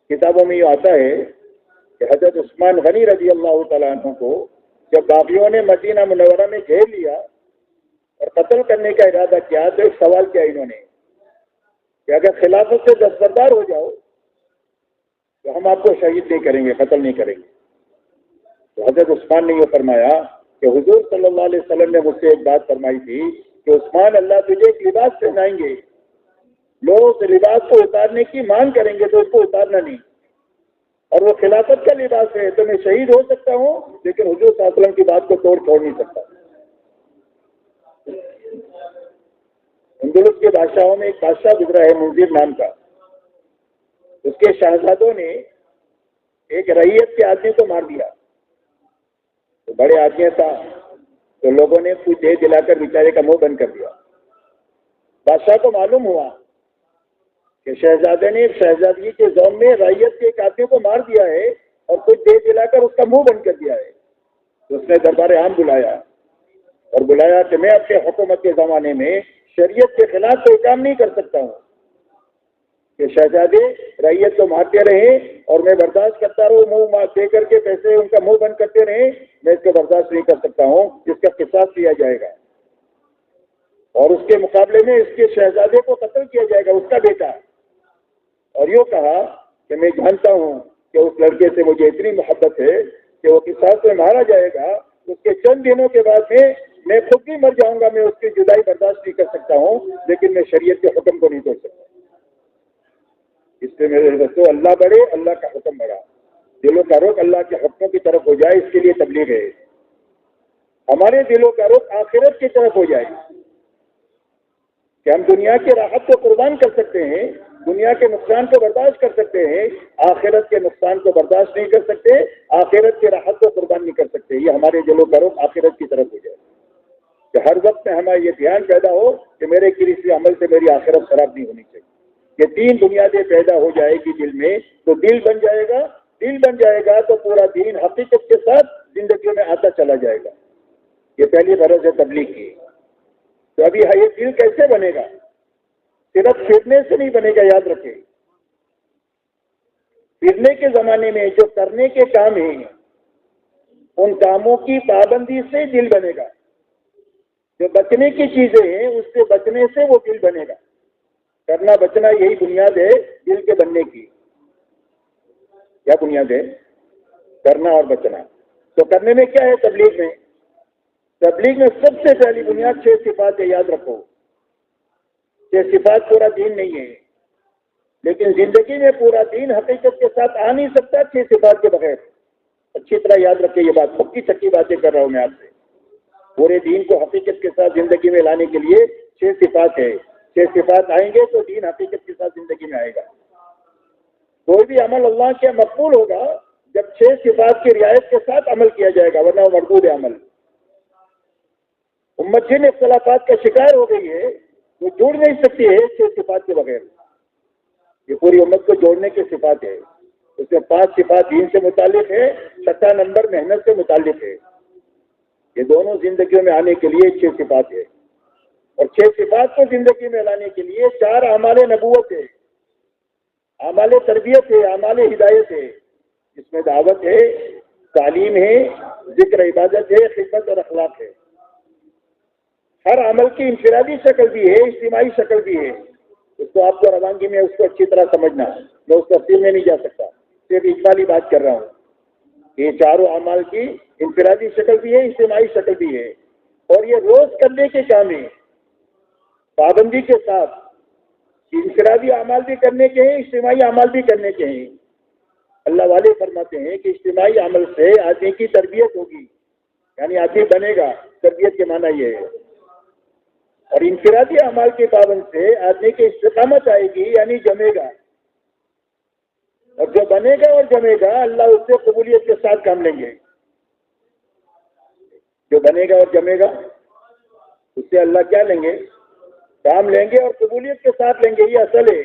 کتابوں میں یہ آتا ہے کہ حضرت عثمان غنی رضی اللہ تعالیٰ عنہ کو جب باغیوں نے مدینہ منورہ میں گھیر لیا اور قتل کرنے کا ارادہ کیا تو ایک سوال کیا انہوں نے کہ اگر خلافت سے دستبردار ہو جاؤ تو ہم آپ کو شہید نہیں کریں گے، قتل نہیں کریں گے۔ تو حضرت عثمان نے یہ فرمایا کہ حضور صلی اللہ علیہ وسلم نے مجھ سے ایک بات فرمائی تھی کہ عثمان، اللہ تجھے ایک لباس پہنائیں گے، لوگ اس لباس کو اتارنے کی مانگ کریں گے تو اس کو اتارنا نہیں، اور وہ خلافت کا لباس ہے تو میں شہید ہو سکتا ہوں لیکن حضور صلی اللہ علیہ وسلم کی بات کو توڑ چھوڑ نہیں سکتا۔ اندلس کے بادشاہوں میں ایک بادشاہ گزرا ہے منذر نام کا، اس کے شہزادوں نے ایک رعیت کے آدمی کو مار دیا، تو بڑے آدمی تھا تو لوگوں نے کچھ دے دلا کر بیچارے کا منہ بند کر دیا۔ بادشاہ کو معلوم ہوا کہ شہزادے نے شہزادگی کے زوم میں رعیت کے ایک آدمی کو مار دیا ہے اور کچھ دے دلا کر اس کا منہ بند کر دیا ہے، تو اس نے دربار عام بلایا اور بلایا کہ میں اپنے حکومت کے زمانے میں شریعت کے خلاف کوئی کام نہیں کر سکتا ہوں کہ شہزادے رعیت کو مارتے رہیں اور میں برداشت کرتا رہوں، منہ دے کر کے پیسے ان کا منہ بند کرتے رہیں، میں اس کو برداشت نہیں کر سکتا ہوں، جس کا قصاص لیا جائے گا اور اس کے مقابلے میں اس کے شہزادے کو قتل کیا جائے گا، اس کا بیٹا۔ اور یوں کہا کہ میں جانتا ہوں کہ اس لڑکے سے مجھے اتنی محبت ہے کہ وہ قصاص میں مارا جائے گا، اس کے چند دنوں کے بعد میں خود بھی مر جاؤں گا، میں اس کی جدائی برداشت نہیں کر سکتا ہوں، لیکن میں شریعت کے حکم کو نہیں توڑ سکتا۔ اس سے میرے دوستو اللہ بڑے، اللہ کا حکم بڑا، دلوں کا رخ اللہ کے حکموں کی طرف ہو جائے، اس کے لیے تبلیغ ہے۔ ہمارے دلوں کا رخ آخرت کی طرف ہو جائے کہ ہم دنیا کی راحت کو قربان کر سکتے ہیں، دنیا کے نقصان کو برداشت کر سکتے ہیں، آخرت کے نقصان کو برداشت نہیں کر سکتے، آخرت کی راحت کو قربان نہیں کر سکتے۔ یہ ہمارے دلوں کا رخ آخرت کی طرف ہو جائے کہ ہر وقت میں ہمارا یہ دھیان پیدا ہو کہ میرے کسی عمل سے میری آخرت خراب نہیں ہونی چاہیے۔ یہ تین بنیادیں پیدا ہو جائے گی دل میں تو دل بن جائے گا، دل بن جائے گا تو پورا دین حقیقت کے ساتھ زندگیوں میں آتا چلا جائے گا۔ یہ پہلی غرض ہے تبلیغ کی۔ تو ابھی یہ دل کیسے بنے گا؟ صرف پھرنے سے نہیں بنے گا، یاد رکھیں۔ پھرنے کے زمانے میں جو کرنے کے کام ہیں ان کاموں کی پابندی سے دل بنے گا، جو بچنے کی چیزیں ہیں اس سے بچنے سے وہ دل بنے گا۔ کرنا بچنا یہی بنیاد ہے دل کے بننے کی۔ کیا بنیاد ہے؟ کرنا اور بچنا۔ تو کرنے میں کیا ہے تبلیغ میں؟ تبلیغ میں سب سے پہلی بنیاد 6 صفات ہے، یاد رکھو۔ 6 صفات پورا دین نہیں ہے، لیکن زندگی میں پورا دین حقیقت کے ساتھ آ نہیں سکتا 6 صفات کے بغیر۔ اچھی طرح یاد رکھیں یہ بات، پکی چکی باتیں کر رہا ہوں میں آپ سے۔ پورے دین کو حقیقت کے ساتھ زندگی میں لانے کے لیے 6 صفات ہے۔ 6 صفات آئیں گے تو دین حقیقت کے ساتھ زندگی میں آئے گا۔ کوئی بھی عمل اللہ کے مقبول ہوگا جب 6 صفات کی رعایت کے ساتھ عمل کیا جائے گا، ورنہ وہ مردود عمل۔ امت جن اختلافات کا شکار ہو گئی ہے وہ جوڑ نہیں سکتی ہے 6 صفات کے بغیر۔ یہ پوری امت کو جوڑنے کی صفات ہے۔ اس میں 5 صفات دین سے متعلق ہے، 6 نمبر محنت سے متعلق ہے۔ یہ دونوں زندگیوں میں آنے کے لیے 6 صفات ہے، اور 6 صفات کو زندگی میں لانے کے لیے 4 اعمال نبوت ہے، اعمال تربیت ہے، اعمال ہدایت ہے، جس میں دعوت ہے، تعلیم ہے، ذکر عبادت ہے، خدمت اور اخلاق ہے۔ ہر عمل کی انفرادی شکل بھی ہے، اجتماعی شکل بھی ہے۔ اس کو آپ کو روانگی میں اس کو اچھی طرح سمجھنا، میں اس تفصیل میں نہیں جا سکتا، صرف اجمالی بات کر رہا ہوں۔ یہ چاروں اعمال کی انفرادی شکل بھی ہے، اجتماعی شکل بھی ہے، اور یہ روز کرنے کے کام ہیں پابندی کے ساتھ۔ انفرادی اعمال بھی کرنے کے ہیں، اجتماعی اعمال بھی کرنے کے ہیں۔ اللہ والے فرماتے ہیں کہ اجتماعی عمل سے آدمی کی تربیت ہوگی، یعنی آدمی بنے گا، تربیت کے معنی یہ ہے، اور انفرادی اعمال کے پابند سے آدمی کی استقامت آئے گی، یعنی جمے گا، اور جو بنے گا اور جمے گا اللہ اس سے قبولیت کے ساتھ کام لیں گے۔ جو بنے گا اور جمے گا اس سے اللہ کیا لیں گے؟ کام لیں گے، اور قبولیت کے ساتھ لیں گے، یہ اصل ہے۔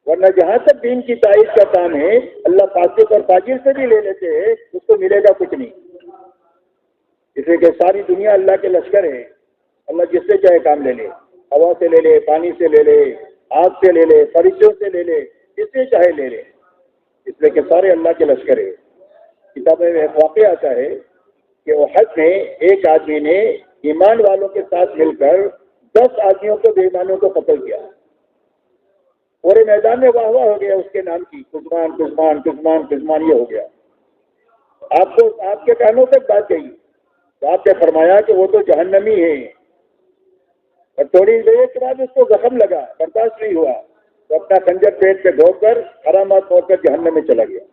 ورنہ جہاں تک دین کی تائید کا کام ہے اللہ فاسق اور فاجر سے بھی لے لیتے ہیں، اس کو ملے گا کچھ نہیں۔ اس لیے کہ ساری دنیا اللہ کے لشکر ہے، اللہ جس سے چاہے کام لے لے، ہوا سے لے لے، پانی سے لے لے، آگ سے لے لے، فرشتوں سے لے لے، جس سے چاہے لے لے، اس لیے کہ سارے اللہ کے لشکر ہے۔ کتاب میں ایک واقعہ آتا ہے کہ احد میں ایک آدمی نے ایمان والوں کے ساتھ مل کر 10 آدمیوں کو بے ایمانوں کو قتل کیا۔ پورے میدان میں واہ واہ ہو گیا اس کے نام کی، کزمان کزمان کزمان کزمان، یہ ہو گیا۔ آپ کے کانوں تک بات گئی تو آپ نے فرمایا کہ وہ تو جہنمی ہے، اور تھوڑی دیر کے بعد اس کو زخم لگا، برداشت نہیں ہوا تو اپنا خنجر پیٹ پہ ڈھو کر حرامات توڑ کر جہنم میں چلا گیا۔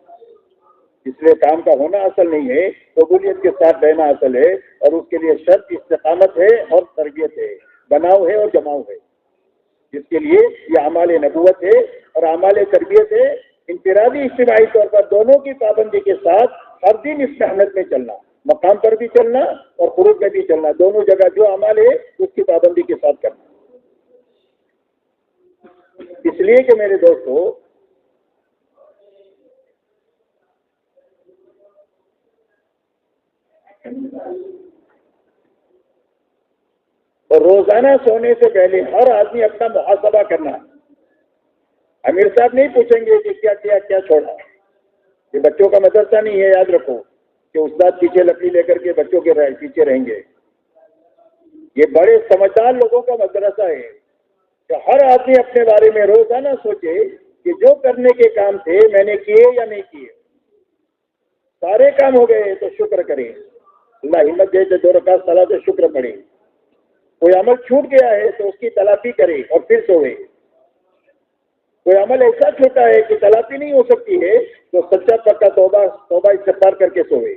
اس لیے کام کا ہونا اصل نہیں ہے، قبولیت کے ساتھ رہنا اصل ہے، اور اس کے لیے شرط استقامت ہے اور تربیت ہے، بناؤ ہے اور جماؤ ہے، جس کے لیے یہ اعمال نبوت ہے اور اعمال تربیت ہے۔ انفرادی اجتماعی طور پر دونوں کی پابندی کے ساتھ ہر دن اس محنت میں چلنا، مقام پر بھی چلنا اور خروج میں بھی چلنا، دونوں جگہ جو اعمال ہے اس کی پابندی کے ساتھ کرنا۔ اس لیے کہ میرے دوستو، اور روزانہ سونے سے پہلے ہر آدمی اپنا محاسبہ کرنا۔ امیر صاحب نہیں پوچھیں گے کہ کیا کیا کیا چھوڑا۔ یہ بچوں کا مدرسہ نہیں ہے، یاد رکھو کہ استاد پیچھے لکڑی لے کر کے بچوں کے پیچھے رہیں گے۔ یہ بڑے سمجھدار لوگوں کا مدرسہ ہے کہ ہر آدمی اپنے بارے میں روزانہ سوچے کہ جو کرنے کے کام تھے میں نے کیے یا نہیں کیے۔ سارے کام ہو گئے تو شکر کریں، اللہ ہمت دے تو 2 رکعت صلاۃ سے شکر پڑھیں۔ کوئی عمل چھوٹ گیا ہے تو اس کی تلافی کرے اور پھر سوئے۔ کوئی عمل ایسا چھوٹا ہے کہ تلافی نہیں ہو سکتی ہے تو سچا پکا توبہ استغفار کر کے سوئے۔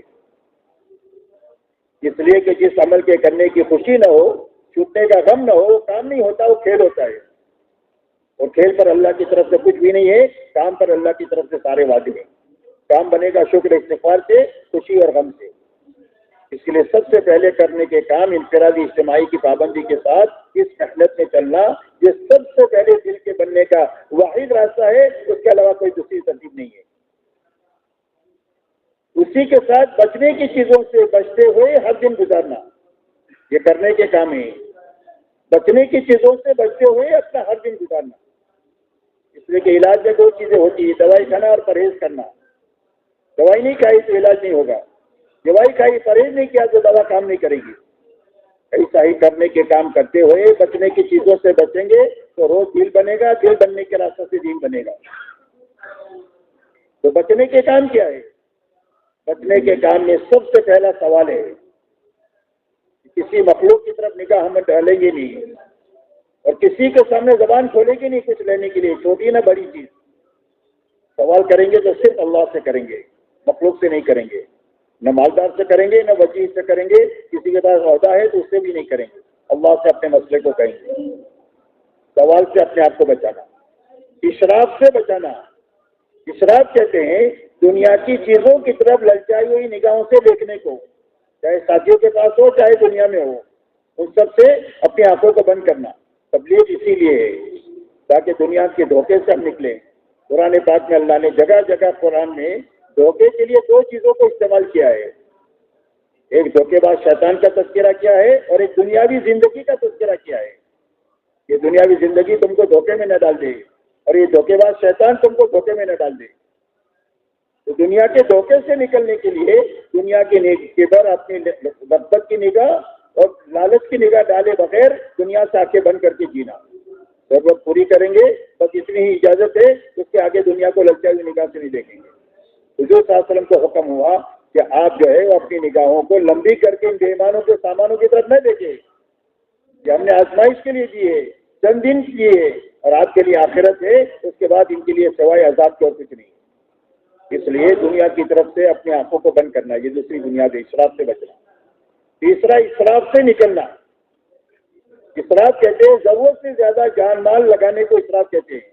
اس لیے کہ جس عمل کے کرنے کی خوشی نہ ہو، چھوٹنے کا غم نہ ہو، وہ کام نہیں ہوتا، وہ کھیل ہوتا ہے، اور کھیل پر اللہ کی طرف سے کچھ بھی نہیں ہے، کام پر اللہ کی طرف سے سارے وعدے ہیں۔ کام بنے گا شکر استغفار سے، خوشی اور غم سے۔ اس کے لیے سب سے پہلے کرنے کے کام انفرادی اجتماعی کی پابندی کے ساتھ اس محنت میں چلنا، یہ سب سے پہلے دل کے بننے کا واحد راستہ ہے، اس کے علاوہ کوئی دوسری ترتیب نہیں ہے۔ اسی کے ساتھ بچنے کی چیزوں سے بچتے ہوئے ہر دن گزارنا، یہ کرنے کے کام ہے۔ بچنے کی چیزوں سے بچتے ہوئے اپنا ہر دن گزارنا، اس لیے کہ علاج میں 2 چیزیں ہوتی ہیں، دوائی کھانا اور پرہیز کرنا۔ دوائی نہیں کھائی تو علاج نہیں ہوگا، دوائی کھائی پرہیز نہیں کیا تو دوا کام نہیں کرے گی۔ ایسا ہی کرنے کے کام کرتے ہوئے بچنے کی چیزوں سے بچیں گے تو روز دل بنے گا، دل بننے کے راستہ سے دین بنے گا۔ تو بچنے کے کام کیا ہے؟ بچنے کے کام میں سب سے پہلا سوال ہے کسی مخلوق کی طرف نگاہ ہم ڈالیں گے نہیں، اور کسی کے سامنے زبان کھولے گی نہیں کچھ لینے کے لیے، چھوٹی نہ بڑی چیز۔ سوال کریں گے تو صرف اللہ سے کریں گے، مخلوق سے نہیں کریں گے، نہ مالدار سے کریں گے، نہ وزیر سے کریں گے، کسی کے پاس عہدہ ہے تو اس سے بھی نہیں کریں گے، اللہ سے اپنے مسئلے کو کہیں گے۔ سوال سے اپنے آپ کو بچانا، اشراف سے بچانا۔ اشراف کہتے ہیں دنیا کی چیزوں کی طرف للچائی ہوئی نگاہوں سے دیکھنے کو، چاہے ساتھیوں کے پاس ہو چاہے دنیا میں ہو، ان سب سے اپنی آنکھوں کو بند کرنا۔ تبلیغ اسی لیے ہے تاکہ دنیا کے دھوکے سے ہم نکلیں۔ قرآن پاک میں اللہ نے جگہ جگہ قرآن میں دھوکے کے لیے 2 چیزوں کو استعمال کیا ہے، ایک دھوکے باز شیطان کا تذکرہ کیا ہے اور ایک دنیاوی زندگی کا تذکرہ کیا ہے۔ یہ دنیاوی زندگی تم کو دھوکے میں نہ ڈال دے، اور یہ دھوکے باز شیطان تم کو دھوکے میں نہ ڈال دے۔ تو دنیا کے دھوکے سے نکلنے کے لیے دنیا کے کدھر اپنی رغبت کی نگاہ اور لالچ کی نگاہ ڈالے بغیر دنیا سے آنکھیں بند کر کے جینا۔ ضرورت پوری کریں گے، بس اتنی ہی اجازت ہے، اس کے آگے دنیا کو للچائی ہوئی نگاہ سے نہیں دیکھیں گے۔ حضور صلی اللہ علیہ وسلم کو حکم ہوا کہ آپ جو ہے وہ اپنی نگاہوں کو لمبی کر کے ان بے ایمانوں کے سامانوں کی طرف نہ دیکھیں کہ ہم نے آزمائش کے لیے دیے، چند دن کیے، اور آپ کے لیے آخرت ہے، اس کے بعد ان کے لیے سوائے عذاب کے اور کچھ نہیں۔ اس لیے دنیا کی طرف سے اپنی آنکھوں کو بند کرنا، یہ دوسری بنیاد ہے، اسراف سے بچنا۔ تیسرا، اسراف سے نکلنا۔ اسراف کہتے ہیں ضرورت سے زیادہ جان مال لگانے کو اسراف کہتے ہیں،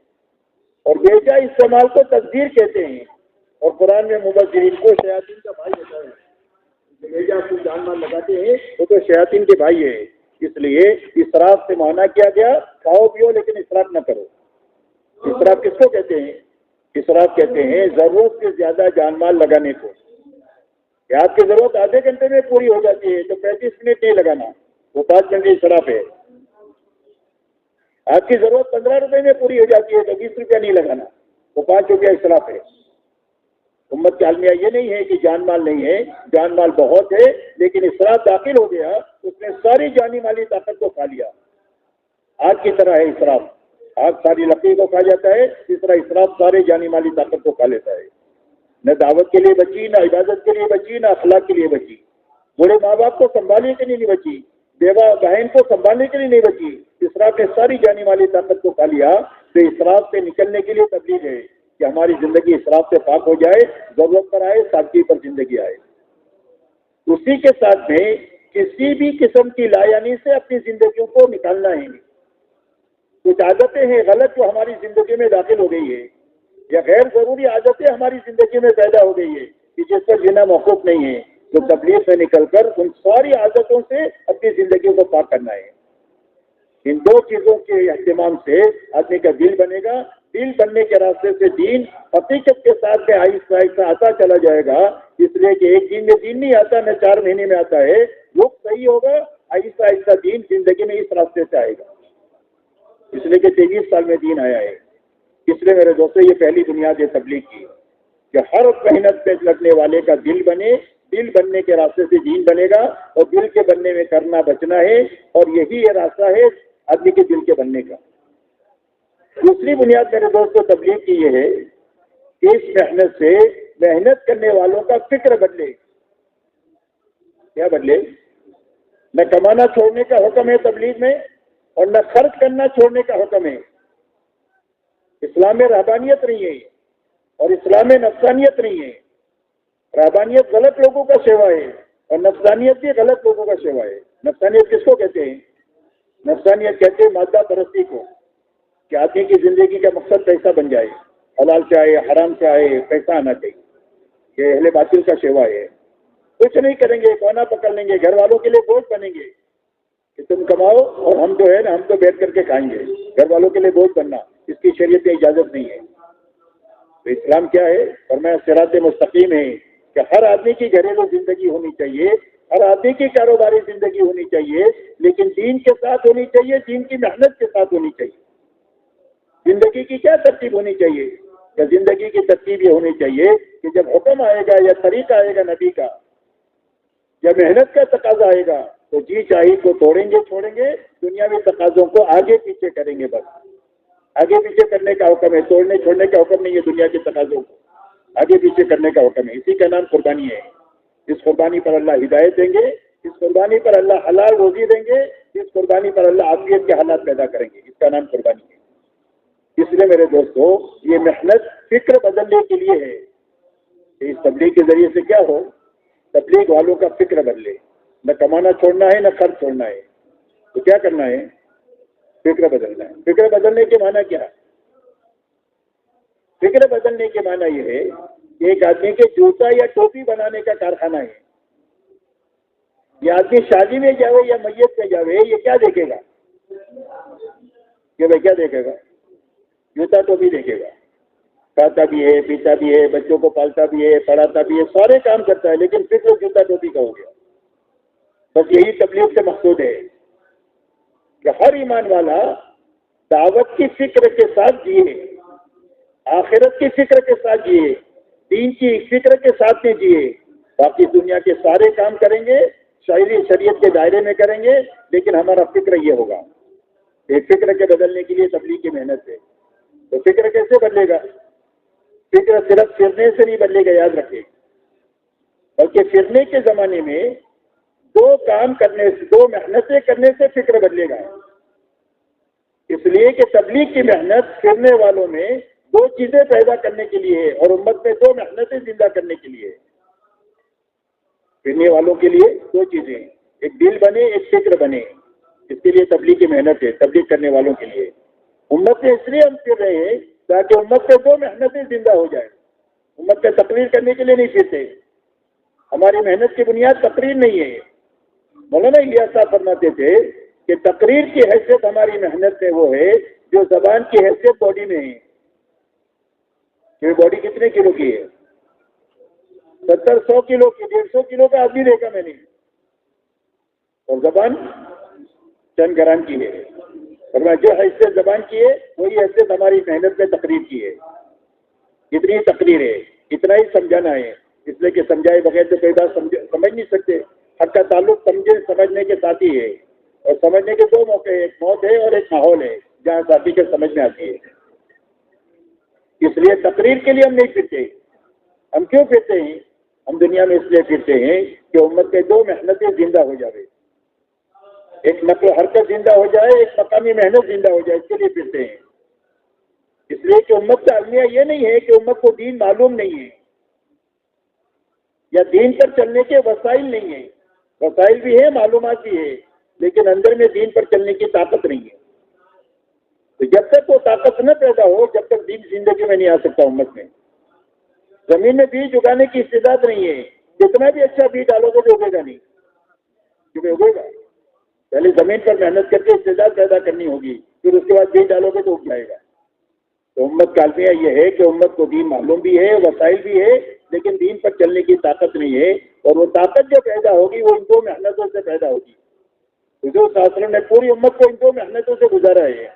اور بیجا استعمال کو تقدیر کہتے ہیں، اور قرآن میں مبذرین کو شیاطین کا بھائی ہوتا ہے۔ بیجا آپ جان مال لگاتے ہیں وہ تو شیاطین کے بھائی ہے، اس لیے اسراف سے معنی کیا گیا کھاؤ پیو لیکن اسراف نہ کرو۔ اسراف کس کو کہتے ہیں؟ اسراف کہتے ہیں ضرورت سے زیادہ جان مال لگانے کو۔ کہ آپ کی ضرورت آدھے گھنٹے میں پوری ہو جاتی ہے تو 35 منٹ نہیں لگانا، وہ 5 گھنٹے اسراف ہے۔ آپ کی ضرورت 15 روپے میں پوری ہو جاتی ہے تو 20 روپیہ نہیں لگانا، وہ 5 روپیہ اسراف ہے۔ امت کا المیہ یہ نہیں ہے کہ جان مال نہیں ہے، جان مال بہت ہے، لیکن اسراف داخل ہو گیا، اس نے ساری جانی مالی طاقت کو کھا لیا۔ آگ کی طرح ہے اسراف، آگ ساری لکڑی کو کھا جاتا ہے، اس طرح اسراف سارے جانی مالی طاقت کو کھا لیتا ہے۔ نہ دعوت کے لیے بچی، نہ عبادت کے لیے بچی، نہ اخلاق کے لیے بچی، بوڑھے ماں باپ کو سنبھالنے کے لیے نہیں بچی، بیوہ بہن کو سنبھالنے کے لیے نہیں بچی، اسراف نے ساری جانی مالی طاقت کو کھا لیا۔ تو اسراف سے نکلنے کے لیے تبلیغ ہے کہ ہماری زندگی اسراف سے پاک ہو جائے، ضرورت پر آئے، سادگی پر زندگی آئے۔ اسی کے ساتھ میں کسی بھی قسم کی لایانی سے اپنی زندگیوں کو نکالنا ہے۔ کچھ عادتیں ہیں غلط جو ہماری زندگی میں داخل ہو گئی ہے، یا غیر ضروری عادتیں ہماری زندگی میں پیدا ہو گئی ہے کہ جس پر جینا موقوف نہیں ہے، تو تبلیغ سے نکل کر ان ساری عادتوں سے اپنی زندگی کو پاک کرنا ہے۔ ان دو چیزوں کے اہتمام سے آدمی کا دل بنے گا، دل بننے کے راستے سے دین حقیقت کے ساتھ میں آہستہ آہستہ آتا چلا جائے گا، اس لیے کہ ایک دن میں دین نہیں آتا، نہ 4 مہینے میں آتا ہے، رخ صحیح ہوگا، آہستہ آہستہ دین زندگی میں اس راستے سے آئے گا، اس لیے کہ 23 سال میں دین آیا ہے۔ اس لیے میرے دوستوں یہ پہلی بنیاد ہے تبلیغ کی کہ ہر محنت پہ لگنے والے کا دل بنے، دل بننے کے راستے سے دین بنے گا، اور دل کے بننے میں کرنا بچنا ہے، اور یہی یہ راستہ ہے آدمی کے دل کے بننے کا۔ دوسری بنیاد میرے دوستوں تبلیغ کی یہ ہے کہ اس محنت سے محنت کرنے والوں کا فکر بدلے۔ کیا بدلے؟ نہ کمانا چھوڑنے کا حکم ہے تبلیغ میں، اور نہ خرچ کرنا چھوڑنے کا حکم ہے۔ اسلام میں رہبانیت نہیں ہے، اور اسلام میں نفسانیت نہیں ہے۔ رہبانیت غلط لوگوں کا سیوا ہے، اور نفسانیت بھی غلط لوگوں کا سیوا ہے۔ نفسانیت کس کو کہتے ہیں؟ نفسانیت کہتے ہیں مادہ پرستی کو، کہ آدمی کی زندگی کا مقصد پیسہ بن جائے، حلال سے آئے حرام سے آئے پیسہ آنا چاہیے۔ یہ اہل باطل کا سیوا ہے۔ کچھ نہیں کریں گے، کونا پکڑ لیں گے، گھر والوں کے لیے بوجھ بنیں گے کہ تم کماؤ اور ہم جو ہے نا ہم تو بیٹھ کر کے کھائیں گے۔ گھر والوں کے لیے بوجھ بننا اس کی شریعت میں اجازت نہیں ہے۔ تو اسلام کیا ہے؟ فرمایا صراط مستقیم ہے کہ ہر آدمی کی گھریلو زندگی ہونی چاہیے، ہر آدمی کی کاروباری زندگی ہونی چاہیے، لیکن دین کے ساتھ ہونی چاہیے، دین کی محنت کے ساتھ ہونی چاہیے۔ زندگی کی کیا ترتیب ہونی چاہیے؟ کہ زندگی کی ترتیب یہ ہونی چاہیے کہ جب حکم آئے گا یا طریقہ آئے گا نبی کا، جب محنت کا تقاضا آئے گا تو جی چاہیے کو توڑیں گے، چھوڑیں گے، دنیاوی تقاضوں کو آگے پیچھے کریں گے۔ بس آگے پیچھے کرنے کا حکم ہے، توڑنے چھوڑنے کا حکم نہیں ہے۔ دنیا کے تقاضوں کو آگے پیچھے کرنے کا حکم ہے۔ اسی کا نام قربانی ہے۔ اس قربانی پر اللہ ہدایت دیں گے، اس قربانی پر اللہ حلال روزی دیں گے، اس قربانی پر اللہ عافیت کے حالات پیدا کریں گے۔ اس کا نام قربانی ہے۔ اس لیے میرے دوستو یہ محنت فکر بدلنے کے لیے ہے کہ اس تبلیغ کے ذریعے سے کیا ہو، تبلیغ والوں کا فکر بدلے۔ نہ کمانا چھوڑنا ہے، نہ خرچ چھوڑنا ہے، تو کیا کرنا ہے؟ فکر بدلنا ہے۔ فکر بدلنے کے معنی کیا ہے؟ فکر بدلنے کے معنی یہ ہے کہ ایک آدمی کے جوتا یا ٹوپی بنانے کا کارخانہ ہے۔ یہ آدمی شادی میں جاوے یا میت میں جاوے، یہ کیا دیکھے گا کہ بھائی کیا دیکھے گا؟ جوتا ٹوپی دیکھے گا۔ کھاتا بھی ہے، پیتا بھی ہے، بچوں کو پالتا بھی ہے، پڑھاتا بھی ہے، سارے کام کرتا ہے، لیکن فکر جوتا ٹوپی کا ہو گیا۔ بس یہی تبلیغ سے مقصود ہے کہ ہر ایمان والا دعوت کی فکر کے ساتھ جیے، آخرت کی فکر کے ساتھ جیے، دین کی فکر کے ساتھ میں جیے۔ باقی دنیا کے سارے کام کریں گے، شریعت کے دائرے میں کریں گے، لیکن ہمارا فکر یہ ہوگا۔ ایک فکر کے بدلنے کے لیے تبلیغ کی محنت ہے۔ تو فکر کیسے بدلے گا؟ فکر صرف پھرنے سے نہیں بدلے گا، یاد رکھیں، بلکہ پھرنے کے زمانے میں دو کام کرنے سے، دو محنتیں کرنے سے فکر بدلے گا۔ اس لیے کہ تبلیغ کی محنت پھرنے والوں میں دو چیزیں پیدا کرنے کے لیے ہے، اور امت میں دو محنتیں زندہ کرنے کے لیے ہے۔ پھرنے والوں کے لیے دو چیزیں، ایک دل بنے، ایک فکر بنے، اس کے لیے تبلیغ کی محنت ہے، تبلیغ کرنے والوں کے لیے۔ امت میں اس لیے ہم پھر رہے ہیں تاکہ امت میں دو محنتیں زندہ ہو جائیں۔ امت میں تقریر کرنے کے لیے نہیں پھرتے، ہماری محنت کی بنیاد تقریر نہیں ہے۔ مولانا الیاس فرماتے تھے کہ تقریر کی حیثیت ہماری محنت میں وہ ہے جو زبان کی حیثیت باڈی میں ہے۔ یہ باڈی کتنے کلو کی ہے؟ 70-100 کلو کی، 150 کلو کا آدمی دیکھا میں نے، اور زبان چند گرام کی ہے۔ اور میں جو حیثیت زبان کی ہے وہی حیثیت ہماری محنت میں تقریر کی ہے۔ اتنی تقریر ہے، اتنا ہی سمجھانا ہے، اس لیے کہ سمجھائے بغیر تو کوئی بات سمجھ نہیں سکتے۔ حق کا تعلق سمجھنے کے ساتھ ہی ہے، اور سمجھنے کے دو موقع ہیں، ایک موت ہے اور ایک ماحول ہے جہاں ساتھی کے سمجھ میں آتی ہے۔ اس لیے تقریر کے لیے ہم نہیں پھرتے۔ ہم کیوں پھرتے ہیں؟ ہم دنیا میں اس لیے پھرتے ہیں کہ امت کے دو محنتیں زندہ ہو جائے، ایک نقل و حرکت زندہ ہو جائے، ایک مقامی محنت زندہ ہو جائے، اس کے لیے پھرتے ہیں۔ اس لیے کہ امت کا المیہ یہ نہیں ہے کہ امت کو دین معلوم نہیں ہے یا دین پر چلنے کے وسائل نہیں ہیں۔ وسائل بھی ہے، معلومات بھی ہے، لیکن اندر میں دین پر چلنے کی طاقت نہیں ہے۔ تو جب تک وہ طاقت نہ پیدا ہو، جب تک دین زندگی میں نہیں آ سکتا امت میں۔ زمین میں بیج اگانے کی استعداد نہیں ہے، جتنا بھی اچھا بیج ڈالو گے تو اگے گا نہیں، کیونکہ اگے گا پہلے زمین پر محنت کر کے استعداد پیدا کرنی ہوگی، پھر اس کے بعد بیج ڈالو گے تو اگ جائے گا۔ تو امت کا المیہ یہ ہے کہ امت کو دین معلوم بھی ہے، وسائل بھی ہے، لیکن دین پر چلنے کی طاقت نہیں ہے، اور وہ طاقت جو پیدا ہوگی وہ ان دو محنتوں سے پیدا ہوگی۔ حضور صلی اللہ علیہ وسلم نے پوری امت کو ان دو محنتوں سے گزارا ہے،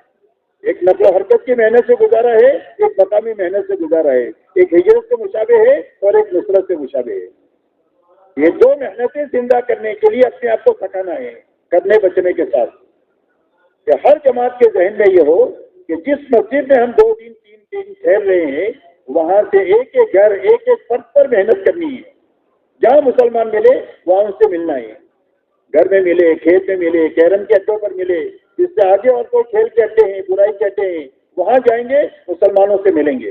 ایک نقل و حرکت کی محنت سے گزارا ہے، ایک مقامی محنت سے گزارا ہے، ایک ہجرت سے مشابہ ہے اور ایک نصرت سے مشابہ ہے۔ یہ دو محنتیں زندہ کرنے کے لیے اپنے آپ کو تھکانا ہے، کرنے بچنے کے ساتھ، کہ ہر جماعت کے ذہن میں یہ ہو کہ جس مسجد میں ہم 2 دن 3 دن ٹھہر رہے ہیں وہاں سے ایک ایک گھر، ایک ایک فرد پر محنت کرنی ہے۔ جہاں مسلمان ملے وہاں ان سے ملنا ہے، گھر میں ملے، کھیت میں ملے، کیرم کے اڈوں پر ملے، جس سے آگے اور کوئی کھیل کے اڈے ہیں، برائی کے اڈے ہیں، وہاں جائیں گے، مسلمانوں سے ملیں گے،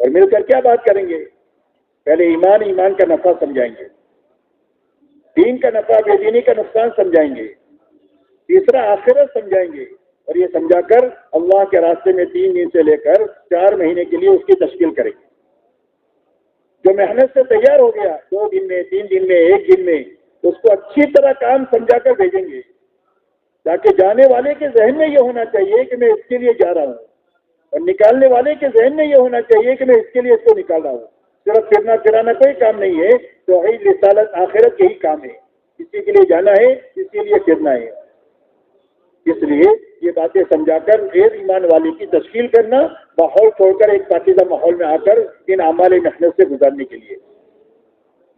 اور مل کر کیا بات کریں گے؟ پہلے ایمان کا نفع سمجھائیں گے، دین کا نفع بے دینی کا نقصان سمجھائیں گے، تیسرا آخرت سمجھائیں گے، اور یہ سمجھا کر اللہ کے راستے میں 3 دن سے لے کر 4 مہینے کے لیے اس کی تشکیل کریں گے۔ جو محنت سے تیار ہو گیا 2 دن میں، 3 دن میں، 1 دن میں، اس کو اچھی طرح کام سمجھا کر بھیجیں گے، تاکہ جانے والے کے ذہن میں یہ ہونا چاہیے کہ میں اس کے لیے جا رہا ہوں، اور نکالنے والے کے ذہن میں یہ ہونا چاہیے کہ میں اس کے لیے اس کو نکال رہا ہوں۔ صرف پھرنا پھرانا کوئی کام نہیں ہے، توحید، رسالت، آخرت یہی کام ہے، اسی کے لیے جانا ہے، اسی لیے پھرنا ہے۔ اس لیے یہ باتیں سمجھا کر غیر ایمان والے کی تشکیل کرنا، ماحول چھوڑ کر ایک پاکیزہ ماحول میں آ کر ان اعمال محنت سے گزارنے کے لیے۔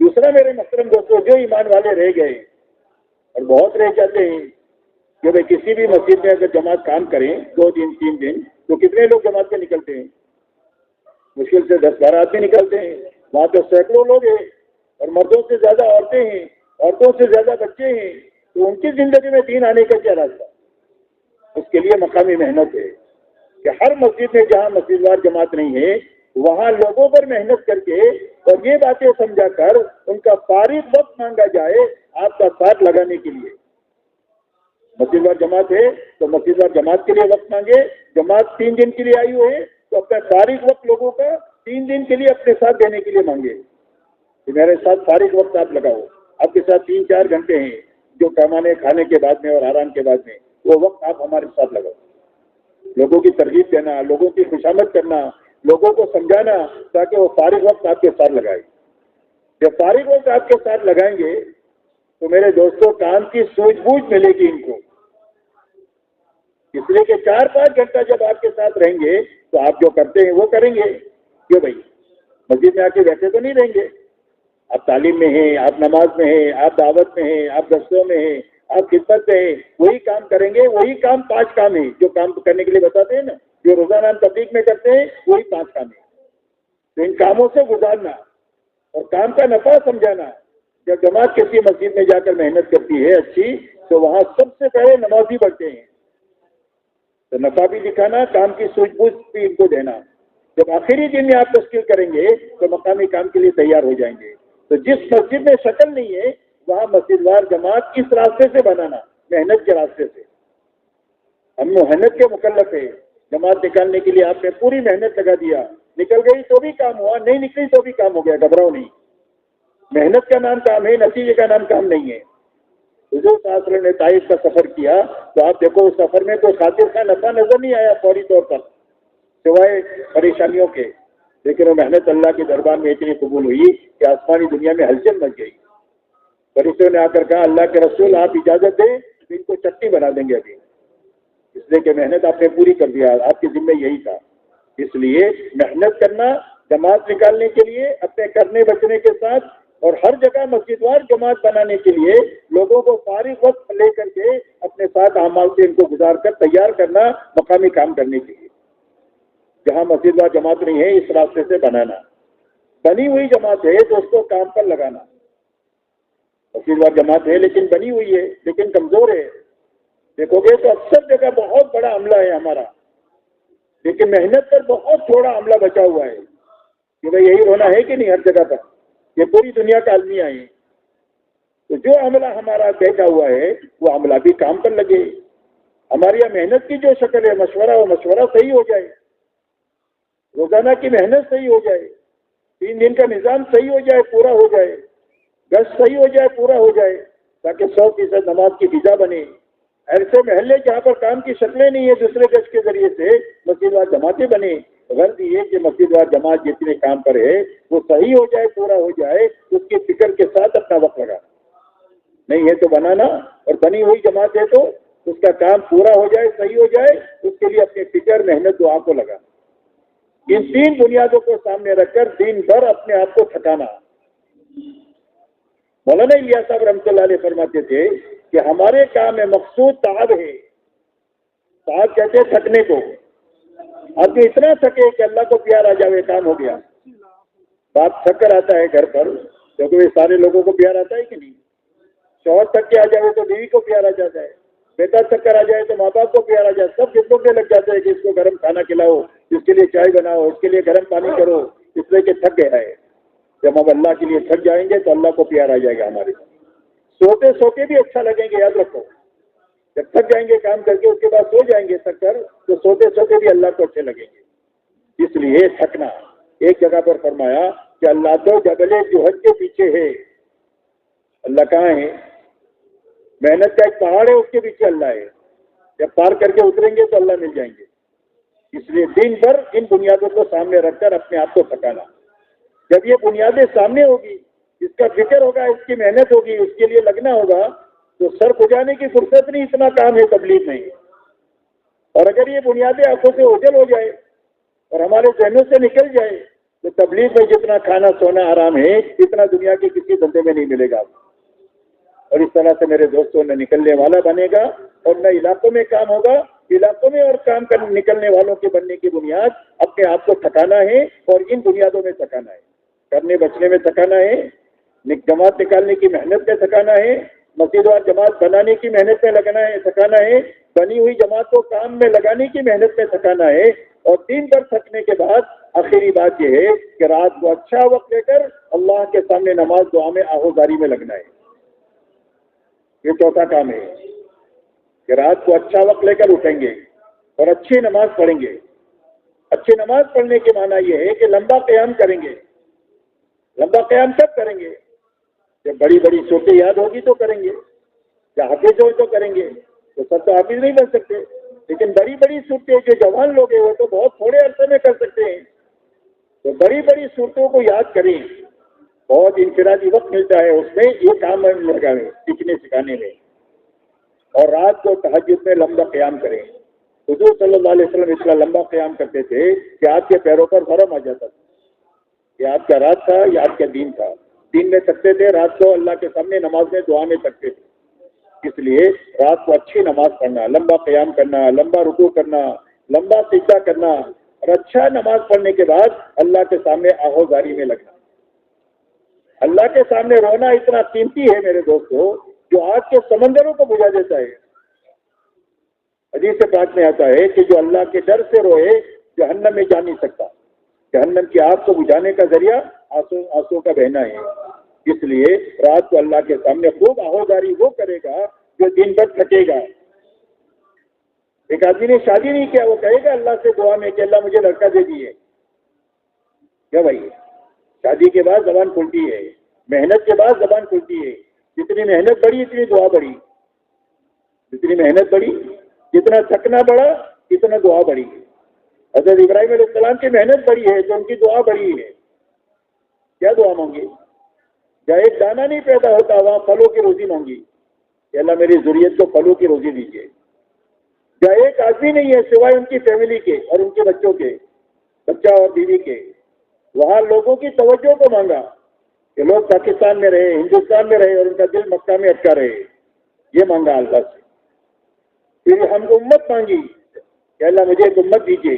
دوسرا میرے محترم دوستوں، جو ایمان والے رہ گئے اور بہت رہ جاتے ہیں، کہ بھائی کسی بھی مسجد میں اگر جماعت کام کریں 2 دن 3 دن تو کتنے لوگ جماعت میں نکلتے ہیں؟ مشکل سے 10-12 آدمی نکلتے ہیں، وہاں تو سینکڑوں لوگ ہیں، اور مردوں سے زیادہ عورتیں ہیں، عورتوں سے زیادہ بچے ہیں، تو ان کی زندگی میں دین آنے کا کیا راستہ؟ اس کے لیے مقامی محنت ہے کہ ہر مسجد میں جہاں مسجد وار جماعت نہیں ہے وہاں لوگوں پر محنت کر کے اور یہ باتیں سمجھا کر ان کا فارغ وقت مانگا جائے آپ کا ساتھ لگانے کے لیے۔ مسجد وار جماعت ہے تو مسجد وار جماعت کے لیے وقت مانگے، جماعت 3 دن کے لیے آئی ہوئی ہے تو اپنا فارغ وقت لوگوں کا 3 دن کے لیے اپنے ساتھ دینے کے لیے مانگے کہ میرے ساتھ فارغ وقت آپ لگاؤ، آپ کے ساتھ 3-4 گھنٹے ہیں جو کمانے کھانے کے بعد میں اور آرام کے بعد میں، وہ وقت آپ ہمارے ساتھ لگاؤ۔ لوگوں کی ترغیب دینا، لوگوں کی خوشامد کرنا، لوگوں کو سمجھانا تاکہ وہ فارغ وقت آپ کے ساتھ لگائے۔ جب فارغ وقت آپ کے ساتھ لگائیں گے تو میرے دوستوں کام کی سوجھ بوجھ ملے گی ان کو، اس لیے کہ 4-5 گھنٹہ جب آپ کے ساتھ رہیں گے تو آپ جو کرتے ہیں وہ کریں گے۔ کیوں بھائی مسجد میں آ کے بیٹھے تو نہیں رہیں گے، آپ تعلیم میں ہیں، آپ نماز میں ہیں، آپ دعوت میں ہیں، آپ دستوں میں ہیں، آپ خدمت میں ہیں، وہی کام کریں گے۔ وہی کام 5 کام ہیں جو کام کرنے کے لیے بتاتے ہیں نا، جو روزانہ ہم تبلیغ میں کرتے ہیں وہی 5 کام ہیں۔ تو ان کاموں سے گزارنا اور کام کا نفع سمجھانا. جب جماعت کسی مسجد میں جا کر محنت کرتی ہے اچھی، تو وہاں سب سے پہلے نمازی بڑھتے ہیں. تو نفع بھی دکھانا، کام کی سوجھ بوجھ بھی ان کو دینا. جب آخری دن میں آپ تشکیل کریں گے تو مقامی کام کے لیے تیار ہو جائیں گے. تو جس مسجد میں شکل نہیں ہے وہاں مسجد وار جماعت اس راستے سے بنانا، محنت کے راستے سے. ہم محنت کے مکلف ہے. جماعت نکالنے کے لیے آپ نے پوری محنت لگا دیا، نکل گئی تو بھی کام ہوا، نہیں نکلی تو بھی کام ہو گیا. گھبراؤ نہیں. محنت کا نام کام ہے، نتیجے کا نام کام نہیں ہے. حضور صلی اللہ علیہ وسلم نے طائف کا سفر کیا تو آپ دیکھو اس سفر میں کوئی خاطر کا نفع نظر نہیں آیا فوری طور پر سوائے پریشانیوں کے. لیکن وہ محنت اللہ کے دربار میں اتنی قبول ہوئی کہ آسمانی دنیا میں ہلچل مچ گئی. فرشتوں نے آ کر کہا اللہ کے رسول آپ اجازت دیں تو ان کو چٹنی بنا دیں گے ابھی، اس لیے کہ محنت آپ نے پوری کر دیا، آپ کے ذمہ یہی تھا. اس لیے محنت کرنا جماعت نکالنے کے لیے اپنے کرنے بچنے کے ساتھ، اور ہر جگہ مسجد وار جماعت بنانے کے لیے لوگوں کو فارغ وقت لے کر کے اپنے ساتھ اعمال سے ان کو گزار کر تیار کرنا مقامی کام کرنے کے لیے. جہاں مسجد وار جماعت نہیں ہے اس راستے سے بنانا. بنی ہوئی جماعت ہے تو اس کو کام پر لگانا. مسجد وار جماعت ہے لیکن بنی ہوئی ہے لیکن کمزور ہے. دیکھو گے تو اکثر جگہ بہت بڑا عملہ ہے ہمارا، لیکن محنت پر بہت تھوڑا عملہ بچا ہوا ہے. کہ بھائی یہی ہونا ہے کہ نہیں ہر جگہ پر؟ یہ پوری دنیا کا المیہ ہے. تو جو عملہ ہمارا بیٹھا ہوا ہے وہ عملہ بھی کام پر لگے. ہماری یہ محنت کی جو شکل ہے مشورہ، وہ مشورہ صحیح ہو جائے، روزانہ کی محنت صحیح ہو جائے، 3 دن کا نظام صحیح ہو جائے، پورا ہو جائے، گشت صحیح ہو جائے، پورا ہو جائے، تاکہ 100% نماز کی فضا بنے. ایسے محلے جہاں پر کام کی شکلیں نہیں ہیں دوسرے گشت کے ذریعے سے مسجد وار جماعتیں بنے. غرض یہ کہ مسجد وار جماعت جتنے کام پر ہے وہ صحیح ہو جائے، پورا ہو جائے، اس کی فکر کے ساتھ اپنا وقت لگا. نہیں ہے تو بنانا، اور بنی ہوئی جماعت ہے تو اس کا کام پورا ہو جائے، صحیح ہو جائے، اس کے لیے اپنی فکر، محنت، دعا کو لگا. ان 3 بنیادوں کو سامنے رکھ کر دن بھر اپنے آپ کو تھکانا. مولانا الیاس صاحب رحمۃ اللہ علیہ فرماتے تھے کہ ہمارے کام میں مقصود تعب ہے. تعب کہتے ہیں تھکنے کو. آدمی اتنا تھکے کہ اللہ کو پیار آ جائے، کام ہو گیا. بات تھک کر آتا ہے گھر پر، کیونکہ سارے لوگوں کو پیار آتا ہے کہ نہیں؟ شوہر تھک کے آ جائے تو بیوی کو پیار آ جاتا ہے، بیٹا تھک کر آ جائے تو ماں باپ کو پیار آ جائے. سب خدمت میں لگ جاتے ہیں کہ اس کو گرم کھانا کھلاؤ، اس کے لیے چائے بناؤ، اس کے لیے گرم پانی کرو، اس لیے کہ تھک گیا ہے. جب ہم اللہ کے لیے تھک جائیں گے تو اللہ کو پیار آ جائے گا ہمارے. سوتے سوتے بھی اچھا لگیں گے، یاد رکھو. جب تھک جائیں گے کام کر کے اس کے بعد سو جائیں گے تھک کر، تو سوتے سوتے بھی اللہ کو اچھے لگیں گے. اس لیے تھکنا. ایک جگہ پر فرمایا کہ اللہ تو جبل جوہد کے پیچھے ہے. اللہ کہاں ہے؟ محنت کا ایک پہاڑ ہے، اس کے پیچھے اللہ ہے. جب پار کر کے اتریں گے تو اللہ مل جائیں گے. اس لیے دن بھر ان بنیادوں کو سامنے رکھ کر اپنے آپ کو تھکانا. جب یہ بنیادیں سامنے ہوگی، اس کا فکر ہوگا، اس کی محنت ہوگی، اس کے لیے لگنا ہوگا، تو سر کھجانے کی فرصت نہیں. اتنا کام ہے تبلیغ میں. اور اگر یہ بنیادیں آنکھوں سے اوجھل ہو جائے اور ہمارے ذہنوں سے نکل جائے تو تبلیغ میں جتنا کھانا سونا آرام ہے اتنا دنیا کے کسی دھندے میں نہیں ملے گا. اور اس طرح سے میرے دوستوں نے نکلنے والا بنے گا، اور نہ علاقوں میں کام ہوگا. علاقوں میں اور کام کر نکلنے والوں کے بننے کی بنیاد اپنے آپ کو تھکانا ہے، اور ان بنیادوں میں تھکانا ہے. کرنے بچنے میں تھکانا ہے، جماعت نکالنے کی محنت میں تھکانا ہے، مسجد اور جماعت بنانے کی محنت میں لگنا ہے، تھکانا ہے، بنی ہوئی جماعت کو کام میں لگانے کی محنت میں تھکانا ہے. اور دن بھر تھکنے کے بعد آخری بات یہ ہے کہ رات کو اچھا وقت لے کر اللہ کے سامنے نماز دعا میں آہوزاری میں لگنا ہے. یہ چوتھا کام ہے کہ رات کو اچھا وقت لے کر اٹھیں گے اور اچھی نماز پڑھیں گے. اچھی نماز پڑھنے کے معنی یہ ہے کہ لمبا قیام کریں گے. لمبا قیام کب کریں گے؟ جب بڑی بڑی صورتیں یاد ہوگی تو کریں گے. یا حافظ ہو تو کریں گے. تو سب تو حافظ نہیں بن سکتے، لیکن بڑی بڑی صورتیں جو جوان لوگ ہیں وہ تو بہت تھوڑے عرصے میں کر سکتے ہیں. تو بڑی بڑی صورتوں کو یاد کریں. بہت انفرادی وقت ملتا ہے اس میں یہ کام لگانے، سیکھنے سکھانے میں. اور رات کو تہجد میں لمبا قیام کریں. حضور صلی اللہ علیہ وسلم اتنا لمبا قیام کرتے تھے کہ آپ کے پیروں پر ورم آ جاتا تھا. یہ آپ کا رات تھا، یہ آپ کا دین تھا. دن میں تھکتے تھے، رات کو اللہ کے سامنے نماز میں دعا میں تھکتے تھے. اس لیے رات کو اچھی نماز پڑھنا، لمبا قیام کرنا، لمبا رکوع کرنا، لمبا سجدہ کرنا، اور اچھا نماز پڑھنے کے بعد اللہ کے سامنے آہوزاری میں لگنا. اللہ کے سامنے رونا اتنا قیمتی ہے میرے دوستو جو آگ کے سمندروں کو بجھا دیتا ہے. حدیث پاک میں آتا ہے کہ جو اللہ کے ڈر سے روئے جہنم میں جا نہیں سکتا. جہنم کی آگ کو بجھانے کا ذریعہ آنسو کا بہنا ہے. اس لیے رات کو اللہ کے سامنے خوب آہوزاری وہ کرے گا جو دن بھر تھکے گا. ایک آدمی نے شادی نہیں کیا، وہ کہے گا اللہ سے دعا میں کہ اللہ مجھے لڑکا دے دیجیے. کیا بھائی، شادی کے بعد زبان کھلتی ہے، محنت کے بعد زبان کھلتی ہے. جتنی محنت بڑھی اتنی دعا بڑھی، جتنی محنت بڑھی جتنا تھکنا بڑھا اتنا دعا بڑھی. حضرت ابراہیم علیہ السلام کی محنت بڑھی ہے تو ان کی دعا بڑھی ہے. کیا دعا مانگی؟ جہاں ایک دانہ نہیں پیدا ہوتا وہاں پھلوں کی روزی مانگی کہ اللہ میری ذریت کو پھلوں کی روزی دیجیے. جہاں ایک آدمی نہیں ہے سوائے ان کی فیملی کے اور ان کے بچوں کے، بچہ اور بیوی کے، وہاں لوگوں کی توجہ کو مانگا کہ لوگ پاکستان میں رہے، ہندوستان میں رہے اور ان کا دل مکہ میں اٹکا رہے. یہ مانگا اللہ سے. پھر ہم کو امت مانگی کہ اللہ مجھے ایک امت دیجیے،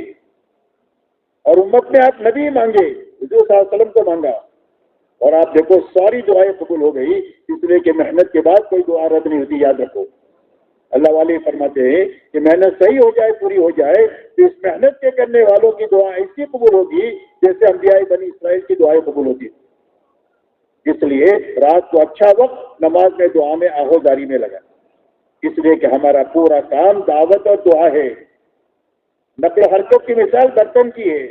اور امت میں آپ نبی مانگے، حضور صلی اللہ علیہ وسلم کو مانگا، اور آپ دیکھو ساری دعائیں قبول ہو گئی. اس لیے کہ محنت کے بعد کوئی دعا رد نہیں ہوتی. یاد رکھو اللہ والے فرماتے ہیں کہ محنت صحیح ہو جائے، پوری ہو جائے تو اس محنت کے کرنے والوں کی دعا ایسی قبول ہوگی جیسے انبیاء بنی اسرائیل کی دعائیں قبول ہوتی. اس لیے رات کو اچھا وقت نماز میں دعا میں آہوزاری میں لگا. اس لیے کہ ہمارا پورا کام دعوت اور دعا ہے. نقل و حرکت کی مثال برتن کی ہے،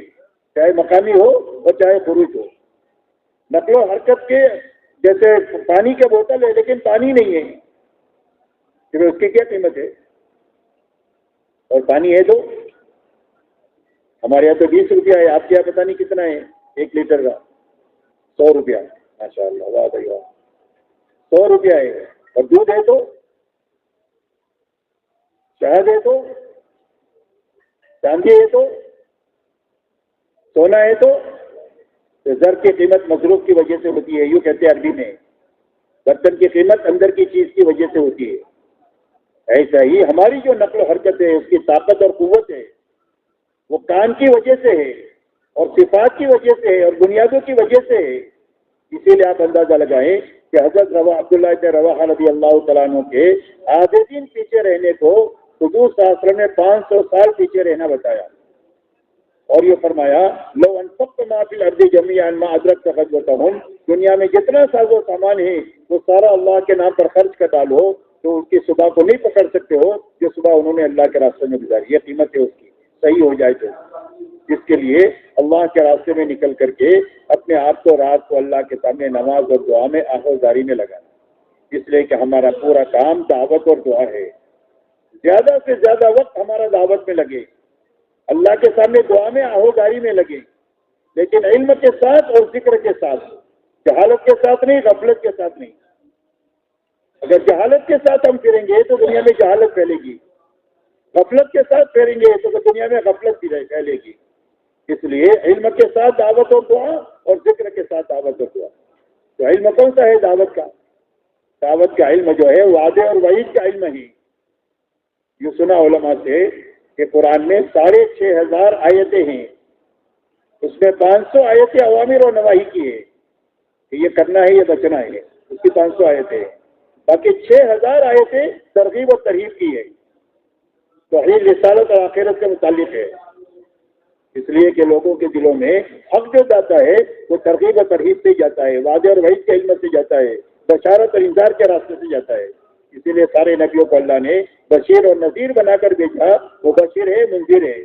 چاہے مقامی ہو اور چاہے خروج ہو. نقل و حرکت کے جیسے پانی کا بوتل ہے لیکن پانی نہیں ہے، پھر اس کی کیا قیمت ہے؟ اور پانی ہے تو ہمارے یہاں تو 20 روپیہ ہے، آپ کے یہاں پتہ نہیں کتنا ہے 1 لیٹر کا. 100 روپیہ. ماشاء اللہ، واہ بھائی واہ. 100 روپیہ ہے. اور دودھ ہے تو، شہد ہے تو، چاندی ہے تو، سونا ہے تو زر کی قیمت مصروف کی وجہ سے ہوتی ہے. یوں کہتے ہیں عربی میں، برتن کی قیمت اندر کی چیز کی وجہ سے ہوتی ہے. ایسا ہی ہماری جو نقل و حرکت ہے، اس کی طاقت اور قوت ہے، وہ کان کی وجہ سے ہے اور صفات کی وجہ سے ہے اور بنیادوں کی وجہ سے ہے. اسی لیے آپ اندازہ لگائیں کہ حضرت عبداللہ بن رواحہ رضی اللہ تعالیٰ عنہ کے آدھے دن پیچھے رہنے کو حضور صلی اللہ علیہ وسلم نے 500 سال پیچھے رہنا بتایا، اور یہ فرمایا لو انفقت ما فی الارض جمیعا ما ادرکت غزوتہم، دنیا میں جتنا ساز و سامان ہے وہ سارا اللہ کے نام پر خرچ کر ڈالو تو اس کی صبح کو نہیں پکڑ سکتے ہو جو صبح انہوں نے اللہ کے راستے میں گزاری. یہ قیمت ہے اس کی، صحیح ہو جائے تو. جس کے لیے اللہ کے راستے میں نکل کر کے اپنے آپ کو رات کو اللہ کے سامنے نماز اور دعا میں آہوزاری میں لگانا. اس لیے کہ ہمارا پورا کام دعوت اور دعا ہے. زیادہ سے زیادہ وقت ہمارا دعوت میں لگے، اللہ کے سامنے دعا میں آہوزاری میں لگے، لیکن علم کے ساتھ اور ذکر کے ساتھ، جہالت کے ساتھ نہیں، غفلت کے ساتھ نہیں. اگر جہالت کے ساتھ ہم پھریں گے تو دنیا میں جہالت پھیلے گی، غفلت کے ساتھ پھیریں گے تو دنیا میں غفلت بھی پھیلے گی. اس لیے علم کے ساتھ دعوت اور دعا اور ذکر کے ساتھ دعوت اور دعا. تو علم کون سا ہے؟ دعوت کا. دعوت کا علم جو ہے وعدے اور وعید کا علم ہے. یہ سنا علماء سے کہ قرآن میں 6,500 آیتیں ہیں، اس میں 500 آیتیں اوامر اور نواہی کی ہے کہ یہ کرنا ہے، یہ بچنا ہے، اس کی 500 آیتیں ہیں. باقی 6,000 آیتیں ترغیب و ترہیب کی ہے، توحید رسالت اور آخرت کے متعلق ہے. اس لیے کہ لوگوں کے دلوں میں حق جو جاتا ہے وہ ترغیب و ترہیب سے جاتا ہے، وعدے اور وعید کے علم سے جاتا ہے، بشارت اور انذار کے راستے سے جاتا ہے. اسی لیے سارے نبیوں کو اللہ نے بشیر اور نذیر بنا کر بھیجا. وہ بشیر ہے، منذر ہے.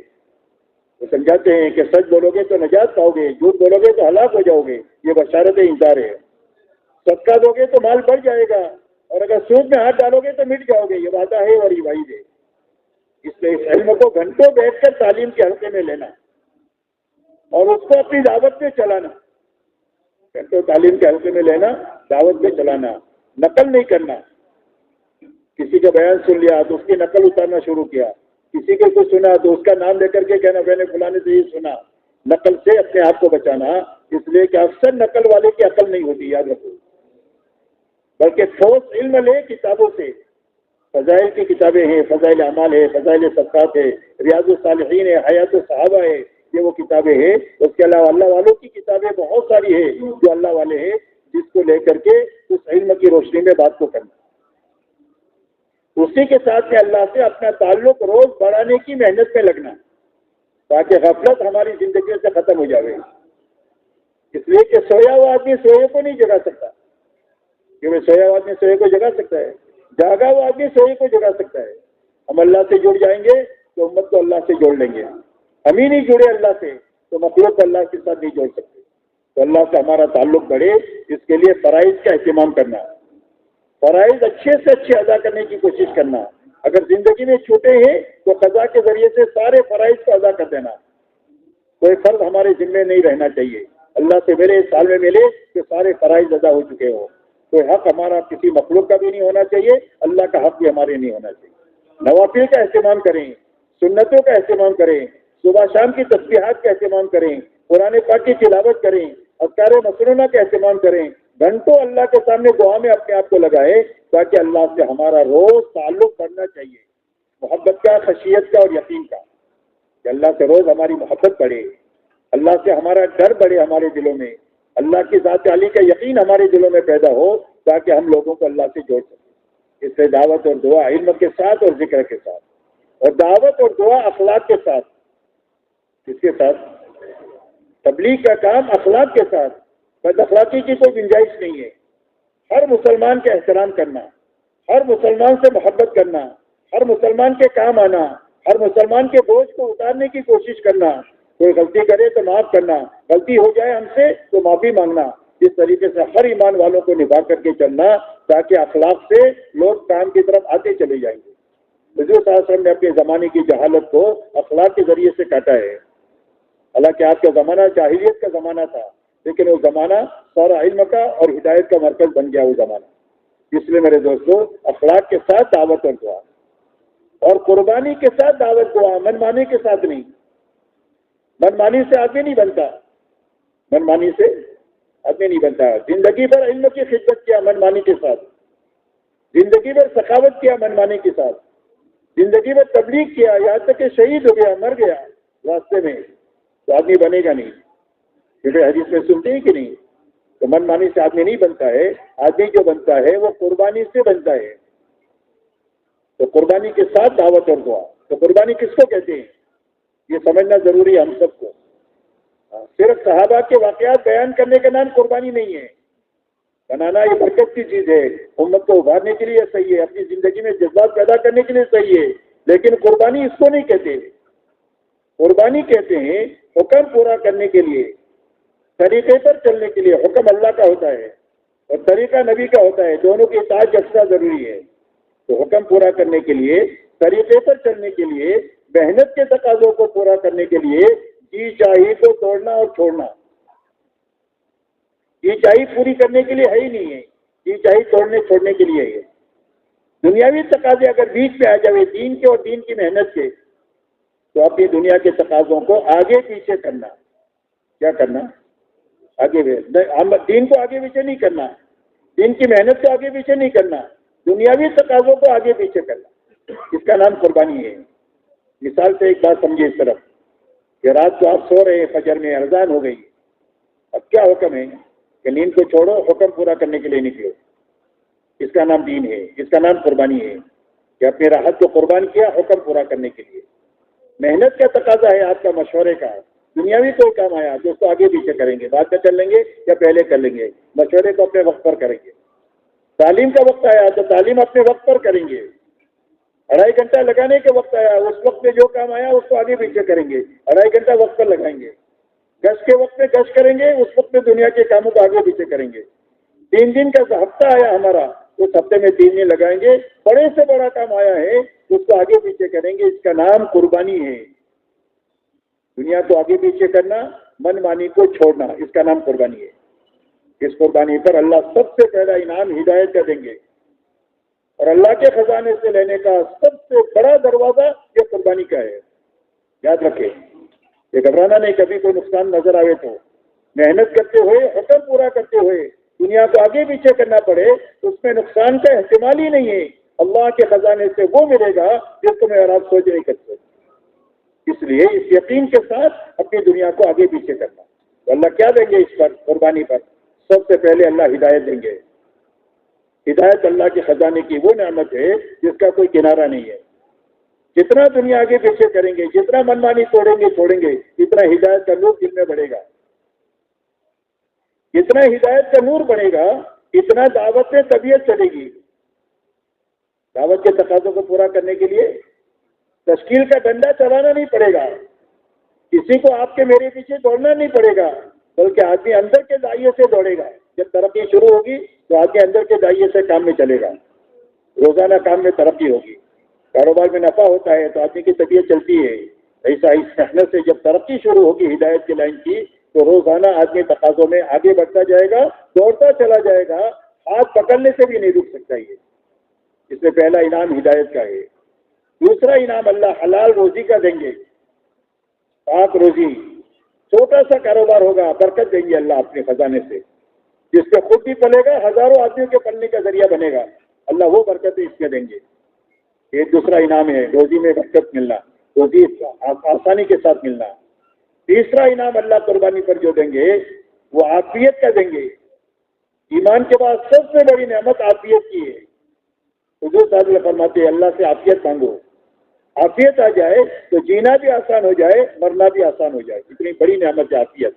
وہ سمجھاتے ہیں کہ سچ بولو گے تو نجات پاؤ گے، جھوٹ بولو گے تو ہلاک ہو جاؤ گے. یہ بشارت انذار ہے. صدقہ دو گے تو مال بڑھ جائے گا، اور اگر سود میں ہاتھ ڈالو گے تو مٹ جاؤ گے. یہ وعدہ ہے اور یہ وعید ہے. اس لیے اس علم کو گھنٹوں بیٹھ کر تعلیم کے حلقے میں لینا اور اس کو اپنی دعوت میں چلانا. گھنٹوں تعلیم کے حلقے میں لینا، دعوت میں چلانا، نقل نہیں کرنا. کسی کا بیان سن لیا تو اس کی نقل اتارنا شروع کیا، کسی کے کچھ سنا تو اس کا نام لے کر کے کہنا میں نے فلانے سے یہ سنا. نقل سے اپنے آپ کو بچانا. اس لیے کہ اکثر نقل والے کی عقل نہیں ہوتی، یاد رکھو، بلکہ ٹھوس علم لے کتابوں سے. فضائل کی کتابیں ہیں، فضائل اعمال ہے، فضائل صدقات ہے، ریاض الصالحین ہے، حیات الصحابہ ہے. یہ وہ کتابیں ہیں. اس کے علاوہ اللہ والوں کی کتابیں بہت ساری ہیں جو اللہ والے ہیں، جس کو لے کر کے اس علم کی روشنی میں بات کو کرنا، اسی کے ساتھ میں اللہ سے اپنا تعلق روز بڑھانے کی محنت میں لگنا تاکہ غفلت ہماری زندگی سے ختم ہو جائے. اس لیے کہ سویا ہوا آدمی سوئے کو نہیں جگا سکتا، کیونکہ سویا ہوا آدمی سوئے کو جگا سکتا ہے، جاگا ہوا آدمی سوئے کو جگا سکتا ہے. ہم اللہ سے جڑ جائیں گے تو امت کو اللہ سے جوڑ لیں گے. ہم ہی نہیں جڑے اللہ سے تو مخلوق کو اللہ کے ساتھ نہیں جوڑ سکتے. تو اللہ سے ہمارا تعلق بڑھے، اس کے لیے فرائض کا اہتمام کرنا، فرائض اچھے سے اچھے ادا کرنے کی کوشش کرنا. اگر زندگی میں چھوٹے ہیں تو قضا کے ذریعے سے سارے فرائض کو ادا کر دینا. کوئی فرض ہمارے ذمے نہیں رہنا چاہیے. اللہ سے میرے اس سال میں ملے کہ سارے فرائض ادا ہو چکے ہوں. کوئی حق ہمارا کسی مخلوق کا بھی نہیں ہونا چاہیے، اللہ کا حق بھی ہمارے نہیں ہونا چاہیے. نوافل کا اہتمام کریں، سنتوں کا اہتمام کریں، صبح شام کی تسبیحات کا اہتمام کریں، قرآن پاک کی تلاوت کریں، اذکار مسنونہ کا اہتمام کریں. گھنٹوں اللہ کے سامنے دعا میں اپنے آپ کو لگائے تاکہ اللہ سے ہمارا روز تعلق بڑھنا چاہیے، محبت کا، خشیت کا اور یقین کا. کہ اللہ سے روز ہماری محبت بڑھے، اللہ سے ہمارا ڈر بڑھے ہمارے دلوں میں، اللہ کی ذات عالی کا یقین ہمارے دلوں میں پیدا ہو تاکہ ہم لوگوں کو اللہ سے جوڑ سکیں. اس سے دعوت اور دعا علم کے ساتھ اور ذکر کے ساتھ، اور دعوت اور دعا اخلاق کے ساتھ. اس کے ساتھ تبلیغ کا کام اخلاق کے ساتھ، بد اخلاقی کی کوئی گنجائش نہیں ہے. ہر مسلمان کا احترام کرنا، ہر مسلمان سے محبت کرنا، ہر مسلمان کے کام آنا، ہر مسلمان کے بوجھ کو اتارنے کی کوشش کرنا. کوئی غلطی کرے تو معاف کرنا، غلطی ہو جائے ہم سے تو معافی مانگنا. اس طریقے سے ہر ایمان والوں کو نبھا کر کے چلنا تاکہ اخلاق سے لوگ کام کی طرف آتے چلے جائیں گے. حضور صلی اللہ علیہ وسلم نے اپنے زمانے کی جہالت کو اخلاق کے ذریعے سے کاٹا ہے. حالانکہ آپ کا زمانہ جاہلیت کا زمانہ تھا، لیکن وہ زمانہ سارا علم کا اور ہدایت کا مرکز بن گیا وہ زمانہ. اس لیے میرے دوستو، اخلاق کے ساتھ دعوت اور دعا، اور قربانی کے ساتھ دعوت دعا، منمانی کے ساتھ نہیں. منمانی سے آدمی نہیں بنتا، منمانی سے آدمی نہیں بنتا. زندگی بھر علم کی خدمت کیا منمانی کے ساتھ، زندگی بھر سخاوت کیا منمانی کے ساتھ، زندگی بھر تبلیغ کیا، یہاں تک کہ شہید ہو گیا، مر گیا راستے میں، تو آدمی بنے گا نہیں. کیونکہ حدیث میں سنتے ہیں کہ نہیں، تو منمانی سے آدمی نہیں بنتا ہے. آدمی جو بنتا ہے وہ قربانی سے بنتا ہے. تو قربانی کے ساتھ دعوت اور دعا. تو قربانی کس کو کہتے ہیں یہ سمجھنا ضروری ہے ہم سب کو. صرف صحابہ کے واقعات بیان کرنے کا نام قربانی نہیں ہے. بنانا یہ برکت کی چیز ہے، امت کو ابھارنے کے لیے صحیح ہے، اپنی زندگی میں جذبات پیدا کرنے کے لیے صحیح ہے، لیکن قربانی اس کو نہیں کہتے. قربانی کہتے ہیں حکم پورا کرنے کے لیے، طریقے پر چلنے کے لیے. حکم اللہ کا ہوتا ہے اور طریقہ نبی کا ہوتا ہے، دونوں کی اطاعت یکساں ضروری ہے. تو حکم پورا کرنے کے لیے، طریقے پر چلنے کے لیے، محنت کے تقاضوں کو پورا کرنے کے لیے جی چاہی کو توڑنا اور چھوڑنا. جی چاہی پوری کرنے کے لیے ہے ہی نہیں ہے، جی چاہی توڑنے چھوڑنے کے لیے ہے. دنیاوی تقاضے اگر بیچ میں آ جائے دین کے اور دین کی محنت کے، تو اپنی دنیا کے تقاضوں کو آگے پیچھے کرنا. کیا کرنا؟ آگے دین کو آگے پیچھے نہیں کرنا، دین کی محنت کو آگے پیچھے نہیں کرنا، دنیاوی تقاضوں کو آگے پیچھے کرنا. اس کا نام قربانی ہے. مثال سے ایک بات سمجھے اس طرف کہ رات کو آپ سو رہے ہیں، فجر میں اذان ہو گئی، اب کیا حکم ہے کہ نیند کو چھوڑو، حکم پورا کرنے کے لیے نکلو. اس کا نام دین ہے، اس کا نام قربانی ہے کہ اپنے راحت کو قربان کیا حکم پورا کرنے کے لیے. محنت کا تقاضا ہے آپ کا، مشورے کا. دنیاوی کوئی کام آیا تو اس کو آگے پیچھے کریں گے، بعد میں کر لیں گے یا پہلے کر لیں گے. مشورے کو اپنے وقت پر کریں گے. تعلیم کا وقت آیا تو تعلیم اپنے وقت پر کریں گے. 2.5 گھنٹہ لگانے کے وقت آیا، اس وقت میں جو کام آیا اس کو آگے پیچھے کریں گے، 2.5 گھنٹہ وقت پر لگائیں گے. گشت کے وقت میں گشت کریں گے، اس وقت میں دنیا کے کاموں کو آگے پیچھے کریں گے. 3 دن کا ہفتہ آیا ہمارا، اس ہفتے میں 3 دن لگائیں گے. بڑے سے بڑا کام آیا ہے اس کو آگے پیچھے کریں گے. اس کا نام قربانی ہے. دنیا کو آگے پیچھے کرنا، من مانی کو چھوڑنا، اس کا نام قربانی ہے. اس قربانی پر اللہ سب سے پہلا انعام ہدایت کا دیں گے، اور اللہ کے خزانے سے لینے کا سب سے بڑا دروازہ یہ قربانی کا ہے. یاد رکھیں، یہ گھبرانا نہیں. کبھی کوئی نقصان نظر آئے تو محنت کرتے ہوئے، حکم پورا کرتے ہوئے دنیا کو آگے پیچھے کرنا پڑے تو اس میں نقصان کا احتمال ہی نہیں ہے. اللہ کے خزانے سے وہ ملے گا جس کو میں اور آپ سوچ نہیں کرتے. اس اس لیے اس یقین کے ساتھ اپنی دنیا کو آگے پیچھے کرنا. تو اللہ کیا دیں گے اس پر قربانی پر؟ سب سے پہلے اللہ ہدایت دیں گے. ہدایت اللہ کے خزانے کی وہ نعمت ہے جس کا کوئی کنارہ نہیں ہے. جتنا دنیا آگے پیچھے کریں گے، جتنا منمانی چھوڑیں گے اتنا ہدایت کا نور دل میں بڑھے گا. جتنا ہدایت کا نور بڑھے گا اتنا دعوت میں طبیعت چلے گی. دعوت کے تقاضوں کو پورا کرنے کے لیے تشکیل کا ڈنڈا چلانا نہیں پڑے گا، کسی کو آپ کے میرے پیچھے دوڑنا نہیں پڑے گا، بلکہ آدمی اندر کے دائیں سے دوڑے گا. جب ترقی شروع ہوگی تو آدمی اندر کے دائیں سے کام میں چلے گا. روزانہ کام میں ترقی ہوگی، کاروبار میں نفع ہوتا ہے تو آدمی کی طبیعت چلتی ہے. ایسا اس محنت سے جب ترقی شروع ہوگی ہدایت کی لائن کی تو روزانہ آدمی تقاضوں میں آگے بڑھتا جائے گا، دوڑتا چلا جائے گا. ہاتھ پکڑنے سے بھی نہیں رک سکتا. یہ اس میں پہلا انعام ہدایت کا ہے. دوسرا انعام اللہ حلال روزی کا دیں گے. پاک روزی، چھوٹا سا کاروبار ہوگا، برکت دیں گے اللہ اپنے خزانے سے، جس پہ خود بھی پلے گا، ہزاروں آدمیوں کے پلنے کا ذریعہ بنے گا. اللہ وہ برکتیں اس میں دیں گے. یہ دوسرا انعام ہے، روزی میں برکت ملنا، روزی آسانی کے ساتھ ملنا. تیسرا انعام اللہ قربانی پر جو دیں گے وہ عافیت کا دیں گے. ایمان کے بعد سب سے بڑی نعمت عافیت کی ہے. حضور صلی اللہ علیہ وسلم فرماتے ہیں اللہ سے عافیت مانگو. عافیت آ جائے تو جینا بھی آسان ہو جائے، مرنا بھی آسان ہو جائے. اتنی بڑی نعمت ہے عافیت.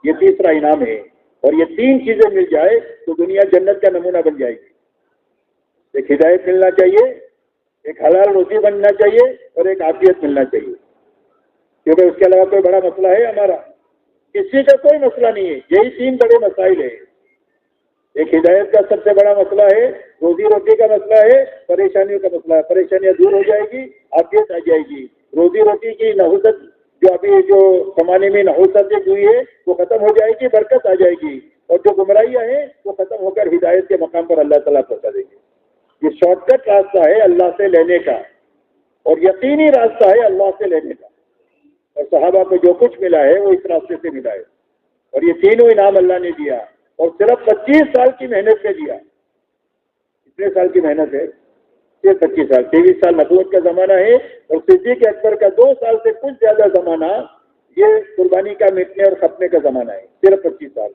یہ تیسرا انعام ہے. اور یہ تین چیزیں مل جائے تو دنیا جنت کا نمونہ بن جائے گی. ایک ہدایت ملنا چاہیے، ایک حلال روزی بننا چاہیے، اور ایک عافیت ملنا چاہیے. کیونکہ اس کے علاوہ کوئی بڑا مسئلہ ہے ہمارا؟ کسی کا کوئی مسئلہ نہیں ہے. یہی تین بڑے مسائل ہیں. ایک ہدایت کا سب سے بڑا مسئلہ ہے، روزی روٹی کا مسئلہ ہے، پریشانیوں کا مسئلہ ہے. پریشانیاں دور ہو جائے گی، عافیت آ جائے گی. روزی روٹی کی نحوست جو ابھی جو کمانے میں نحوست ہوئی ہے وہ ختم ہو جائے گی، برکت آ جائے گی. اور جو گمراہیاں ہیں وہ ختم ہو کر ہدایت کے مقام پر اللہ تعالیٰ پہنچا دیں گے. یہ شارٹ کٹ راستہ ہے اللہ سے لینے کا، اور یقینی راستہ ہے اللہ سے لینے کا. اور صحابہ کو جو کچھ ملا ہے وہ اس راستے سے ملا ہے. اور یہ تینوں انعام اللہ نے دیا، اور صرف 25 سال کی محنت سے دیا. کتنے سال کی محنت ہے؟ صرف 25 سال. 23 سال نبوت کا زمانہ ہے، اور صدیق اکبر کا 2 سال سے کچھ زیادہ زمانہ یہ قربانی کا مٹنے اور ختمے کا زمانہ ہے. صرف 25 سال.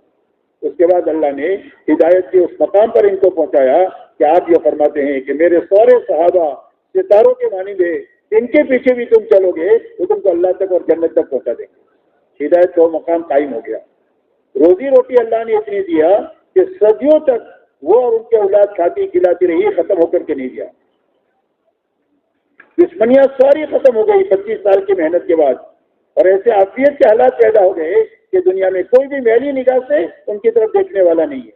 اس کے بعد اللہ نے ہدایت کے اس مقام پر ان کو پہنچایا کہ آپ یہ فرماتے ہیں کہ میرے سارے صحابہ ستاروں کے مانند ہیں، ان کے پیچھے بھی تم چلو گے وہ تم کو اللہ تک اور جنت تک پہنچا دیں گے. ہدایت کا مقام قائم ہو گیا. روزی روٹی اللہ نے اتنی دیا کہ صدیوں تک وہ اور ان کے اولاد کھاتی کھلاتی رہی، ختم ہو کر کے نہیں دیا. دشمنیاں ساری ختم ہو گئی 25 سال کی محنت کے بعد. اور ایسے عافیت کے حالات پیدا ہو گئے کہ دنیا میں کوئی بھی میلی نگاہ سے ان کی طرف دیکھنے والا نہیں ہے.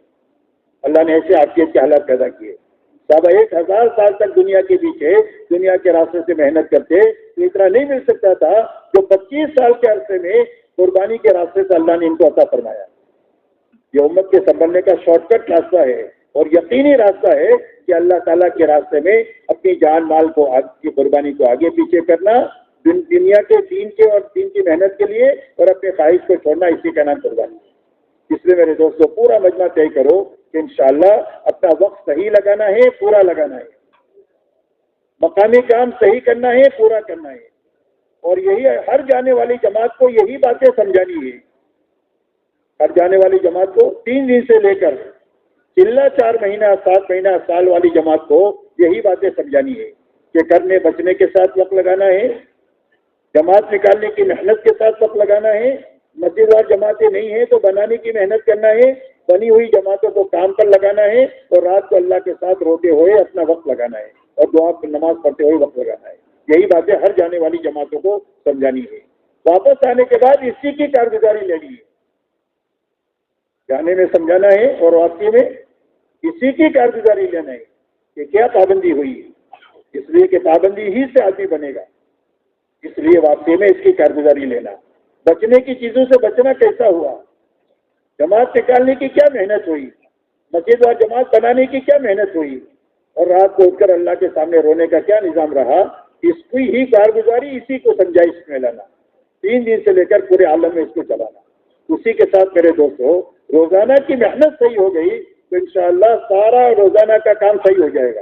اللہ نے ایسے عافیت کے حالات پیدا کیے. صحابہ 1000 سال تک دنیا کے پیچھے دنیا کے راستے سے محنت کرتے تو اتنا نہیں مل سکتا تھا جو 25 سال کے عرصے میں قربانی کے راستے سے اللہ نے ان کو عطا فرمایا. یہ امت کے سنبھلنے کا شارٹ کٹ راستہ ہے، اور یقینی راستہ ہے کہ اللہ تعالیٰ کے راستے میں اپنی جان مال کو کی قربانی کو آگے پیچھے کرنا، دنیا کے دین کے اور دین کی محنت کے لیے، اور اپنے خواہش کو چھوڑنا، اسی کا نام قربانی. اس لیے میرے دوستوں پورا مجمع طے کرو کہ انشاءاللہ اپنا وقت صحیح لگانا ہے، پورا لگانا ہے. مقامی کام صحیح کرنا ہے، پورا کرنا ہے. اور یہی ہر جانے والی جماعت کو یہی باتیں سمجھانی ہے. ہر جانے والی جماعت کو 3 دن سے لے کر چلا 4 مہینہ 7 مہینہ سال والی جماعت کو یہی باتیں سمجھانی ہے کہ کرنے بچنے کے ساتھ وقت لگانا ہے، جماعت نکالنے کی محنت کے ساتھ وقت لگانا ہے. مسجد وار جماعتیں نہیں ہیں تو بنانے کی محنت کرنا ہے، بنی ہوئی جماعتوں کو کام پر لگانا ہے، اور رات کو اللہ کے ساتھ روتے ہوئے اپنا وقت لگانا ہے، اور دعا نماز پڑھتے ہوئے وقت لگانا ہے. یہی باتیں ہر جانے والی جماعتوں کو سمجھانی ہے. واپس آنے کے بعد اسی کی کارگزاری لینی ہے. جانے میں سمجھانا ہے اور واپسی میں اسی کی کارگزاری لینا ہے کہ کیا پابندی ہوئی ہے. اس لیے کہ پابندی ہی سے آدمی بنے گا، اس لیے واپسی میں اس کی کارگزاری لینا. بچنے کی چیزوں سے بچنا کیسا ہوا، جماعت نکالنے کی کیا محنت ہوئی، مسجد اور جماعت بنانے کی کیا محنت ہوئی، اور رات کو اٹھ کر اللہ کے سامنے رونے کا کیا نظام رہا، اس کی ہی کارگزاری اسی کو سمجھائش میں لانا. 3 دن سے لے کر پورے عالم میں اس کو چلانا. اسی کے ساتھ میرے دوستوں روزانہ کی محنت صحیح ہو گئی تو انشاءاللہ سارا روزانہ کا کام صحیح ہو جائے گا.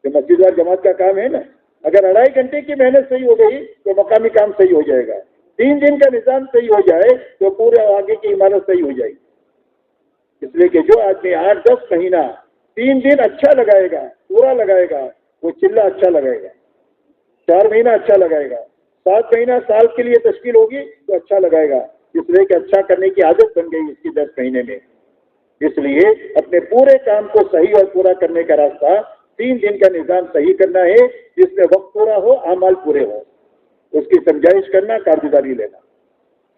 جو مسجد اور جماعت کا کام ہے نا، اگر 2.5 گھنٹے کی محنت صحیح ہو گئی تو مقامی کام صحیح ہو جائے گا. 3 دن کا نظام صحیح ہو جائے تو پورے آگے کی عمارت صحیح ہو جائے گی. اس لیے کہ جو آدمی 8-10 مہینہ 3 دن اچھا لگائے گا, پورا لگائے گا, وہ چلہ اچھا لگائے گا. 4 مہینہ اچھا لگائے گا, 7 مہینہ سال کے لیے تشکیل ہوگی تو اچھا لگائے گا. اس لیے کہ اچھا کرنے کی عادت بن گئی اس کی 10 مہینے میں. اس لیے اپنے پورے کام کو صحیح اور پورا کرنے کا راستہ 3 دن کا نظام صحیح کرنا ہے, جس میں وقت پورا ہو, اعمال پورے ہوں. اس کی سمجھائش کرنا, کارگزاری لینا.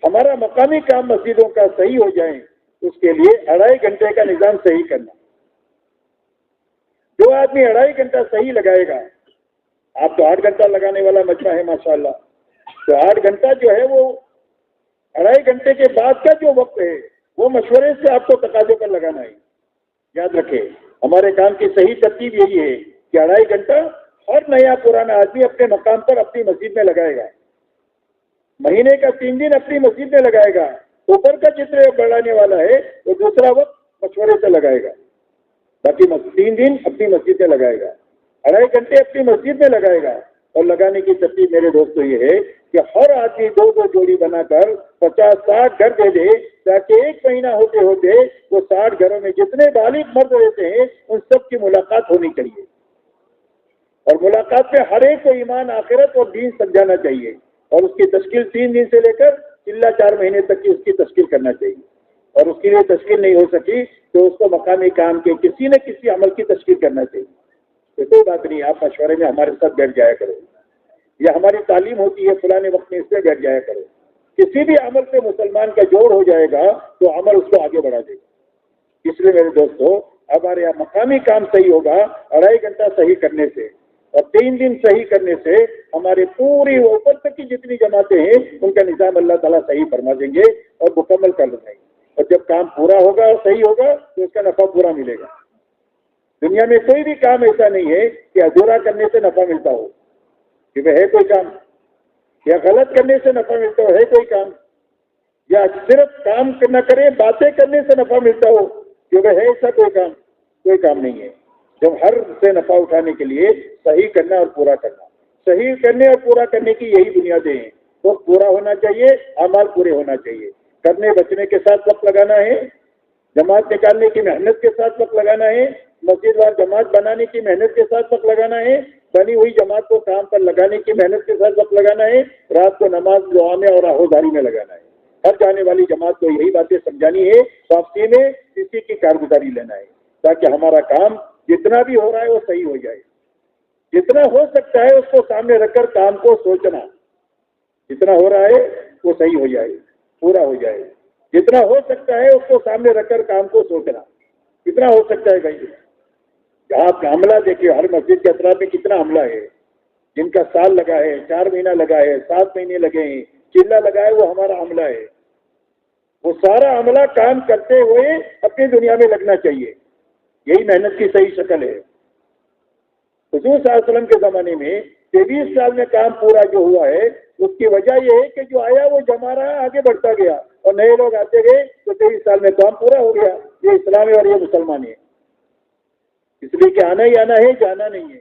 ہمارا مقامی کام مسجدوں کا صحیح ہو جائیں, اس کے لیے 2.5 گھنٹے کا نظام صحیح کرنا. جو آدمی 2.5 گھنٹہ صحیح لگائے گا, آپ تو 8 گھنٹہ لگانے والا مجمع ہے ماشاءاللہ, تو 8 گھنٹہ جو ہے وہ 2.5 گھنٹے کے بعد کا جو وقت ہے وہ مشورے سے آپ کو تقاضے پر لگانا ہے. یاد رکھیں, ہمارے کام کی صحیح ترتیب یہی ہے کہ 2.5 گھنٹہ ہر نیا پرانا آدمی اپنے مقام پر اپنی مسجد میں لگائے گا. مہینے کا 3 دن اپنی مسجد میں لگائے گا. اوپر کا جتنے بڑھانے والا ہے وہ دوسرا وقت مشورے سے لگائے گا. باقی 3 دن اپنی مسجد میں لگائے گا, 2.5 گھنٹے اپنی مسجد میں لگائے گا. اور لگانے کی ترتیب میرے دوستوں یہ ہے کہ ہر آدمی 2 جوڑی بنا کر 50-60 گھر دے دے, تاکہ 1 مہینہ ہوتے ہوتے وہ 60 گھروں میں جتنے بالغ مرد رہتے ہیں ان سب کی ملاقات ہونی چاہیے. اور ملاقات میں ہر ایک کو ایمان, آخرت اور دین سمجھانا چاہیے. اور اس کی تشکیل 3 دن سے لے کر چلہ 4 مہینے تک کی اس کی تشکیل کرنا چاہیے. اور اس کے لیے تشکیل نہیں ہو سکی تو اس کو مقامی کام کے کسی نہ کسی عمل کی تشکیل کرنا چاہیے. تو کوئی بات نہیں, آپ مشورے میں ہمارے ساتھ بیٹھ جایا کرو, یا ہماری تعلیم ہوتی ہے فلانے وقت میں اس سے بیٹھ جایا کرو. کسی بھی عمل سے مسلمان کا جوڑ ہو جائے گا تو عمل اس کو آگے بڑھا دے گا. اس لیے میرے دوستو, ہمارے یہاں مقامی کام صحیح ہوگا 2.5 گھنٹہ صحیح کرنے سے, اور 3 دن صحیح کرنے سے ہمارے پوری اوپر تک کی جتنی جماعتیں ہیں ان کا نظام اللہ تعالیٰ صحیح فرما دیں گے اور مکمل کر دیں گے. اور جب کام پورا ہوگا اور صحیح ہوگا تو اس کا نفع پورا ملے گا. دنیا میں کوئی بھی کام ایسا نہیں ہے کہ ادھورا کرنے سے نفع ملتا ہو. کیونکہ ہے کوئی کام, یا غلط کرنے سے نفع ملتا ہو, ہے کوئی کام, یا صرف کام نہ کریں باتیں کرنے سے نفع ملتا ہو, کیونکہ ہے ایسا کوئی کام نہیں ہے. جب ہر سے نفع اٹھانے کے لیے صحیح کرنا اور پورا کرنا, صحیح کرنے اور پورا کرنے کی یہی بنیادیں ہیں. وقت پورا ہونا چاہیے, اعمال پورے ہونا چاہیے. کرنے بچنے کے ساتھ وقت لگانا ہے, جماعت نکالنے کی محنت کے ساتھ وقت لگانا ہے, مسجد وار جماعت بنانے کی محنت کے ساتھ وقت لگانا ہے, بنی ہوئی جماعت کو کام پر لگانے کی محنت کے ساتھ وقت لگانا ہے, رات کو نماز دعا میں اور آہوداری میں لگانا ہے. ہر جانے والی جماعت کو یہی باتیں سمجھانی ہے, واپسی میں کسی کی کارگزاری لینا ہے, تاکہ ہمارا کام جتنا بھی ہو رہا ہے وہ صحیح ہو جائے. جتنا ہو سکتا ہے اس کو سامنے رکھ کر کام کو سوچنا, جتنا ہو رہا ہے وہ صحیح ہو جائے, پورا ہو جائے. جتنا ہو سکتا ہے اس کو سامنے رکھ کر کام کو سوچنا, کتنا ہو سکتا ہے بھائی. آپ عملہ دیکھیے, ہر مسجد کے اطراف میں کتنا عملہ ہے, جن کا سال لگا ہے, 4 مہینہ لگا ہے, 7 مہینے لگے ہیں, چلہ لگا ہے, وہ ہمارا عملہ ہے. وہ سارا عملہ کام کرتے ہوئے اپنی دنیا میں لگنا چاہیے. یہی محنت کی صحیح شکل ہے. حضور صلی اللہ علیہ وسلم کے زمانے میں 23 سال میں کام پورا جو ہوا ہے, اس کی وجہ یہ ہے کہ جو آیا وہ جما رہا, آگے بڑھتا گیا, اور نئے لوگ آتے گئے تو 23 سال میں کام پورا ہو گیا. یہ اسلام ہے اور یہ مسلمان ہے. اس لیے کہ آنا ہی آنا ہے, جانا نہیں ہے.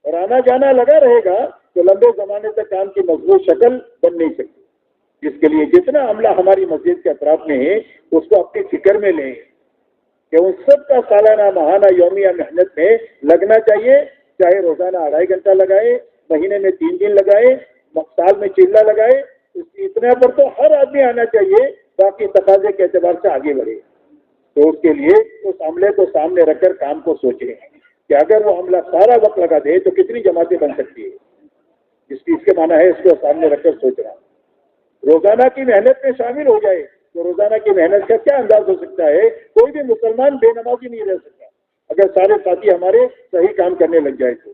اور آنا جانا لگا رہے گا تو لمبے زمانے تک کام کی مضبوط شکل بن نہیں سکتی. جس کے لیے جتنا عملہ ہماری مسجد کے اطراف میں ہے اس کو اپنی فکر میں لیں کہ ان سب کا سالانہ ماہانہ یومیہ محنت میں لگنا چاہیے. چاہے روزانہ 2.5 گھنٹہ لگائے, مہینے میں 3 دن لگائے, سال میں چلہ لگائے, اتنے پر تو ہر آدمی آنا چاہیے, باقی تقاضے کے اعتبار سے آگے بڑھے. تو اس کے لیے اس عملے کو سامنے رکھ کر کام کو سوچیں کہ اگر وہ عملہ سارا وقت لگا دے تو کتنی جماعتیں بن سکتی ہے. اس کے معنی ہے اس کو سامنے رکھ کر سوچنا. روزانہ کی محنت میں شامل ہو جائے تو روزانہ کی محنت کا کیا انداز ہو سکتا ہے. کوئی بھی مسلمان بے نمازی نہیں رہ سکتا اگر سارے ساتھی ہمارے صحیح کام کرنے لگ جائے تو.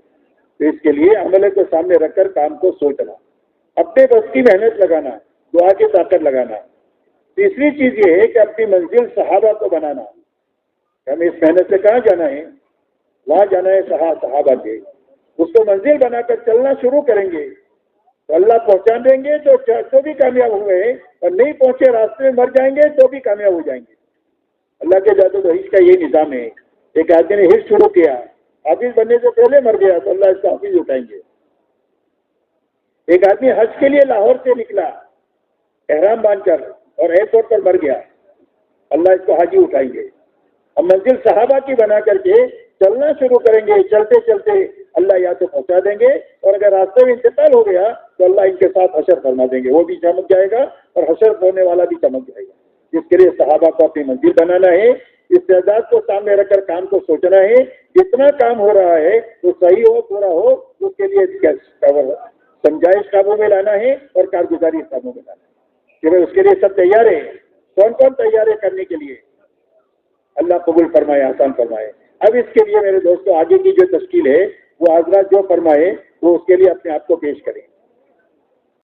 اس کے لیے عملے کو سامنے رکھ کر کام کو سوچنا, اپنے بس کی محنت لگانا, دعا کی طاقت لگانا. تیسری چیز یہ ہے کہ اپنی منزل صحابہ کو بنانا. ہمیں اس محنت سے کہاں جانا ہے, وہاں جانا ہے صحابہ کے. اس کو منزل بنا کر چلنا شروع کریں گے تو اللہ پہنچا دیں گے تو بھی کامیاب ہوئے, اور نہیں پہنچے راستے میں مر جائیں گے تو بھی کامیاب ہو جائیں گے. اللہ کے جادو حج کا یہ نظام ہے. ایک آدمی نے حج شروع کیا, حافظ بننے سے پہلے مر گیا تو اللہ اس کا حافظ اٹھائیں گے. ایک آدمی حج کے لیے لاہور سے نکلا احرام باندھ کر اور ایئرپورٹ پر مر گیا، اللہ اس کو حاجی اٹھائیں گے. اب منزل صحابہ کی بنا کر کے چلنا شروع کریں گے، چلتے چلتے اللہ یا تو پہنچا دیں گے، اور اگر راستے میں انتقال ہو گیا تو اللہ ان کے ساتھ حشر فرما دیں گے، وہ بھی چمک جائے گا اور حشر ہونے والا بھی چمک جائے گا. اس کے لیے صحابہ کو اپنی منزل بنانا ہے، استعداد کو سامنے رکھ کر کام کو سوچنا ہے. جتنا کام ہو رہا ہے وہ صحیح ہو، پورا ہو، اس کے لیے سمجھائش قابو میں لانا ہے اور کارگزاری قابو میں لانا ہے کہ بھائی اس کے لیے سب تیار ہے. کون کون تیار ہے کرنے کے لیے؟ اللہ قبول فرمائے، آسان فرمائے. اب اس کے لیے میرے دوستوں آگے کی جو تشکیل ہے وہ حضرات جو فرمائے وہ اس کے لیے اپنے آپ کو پیش کریں.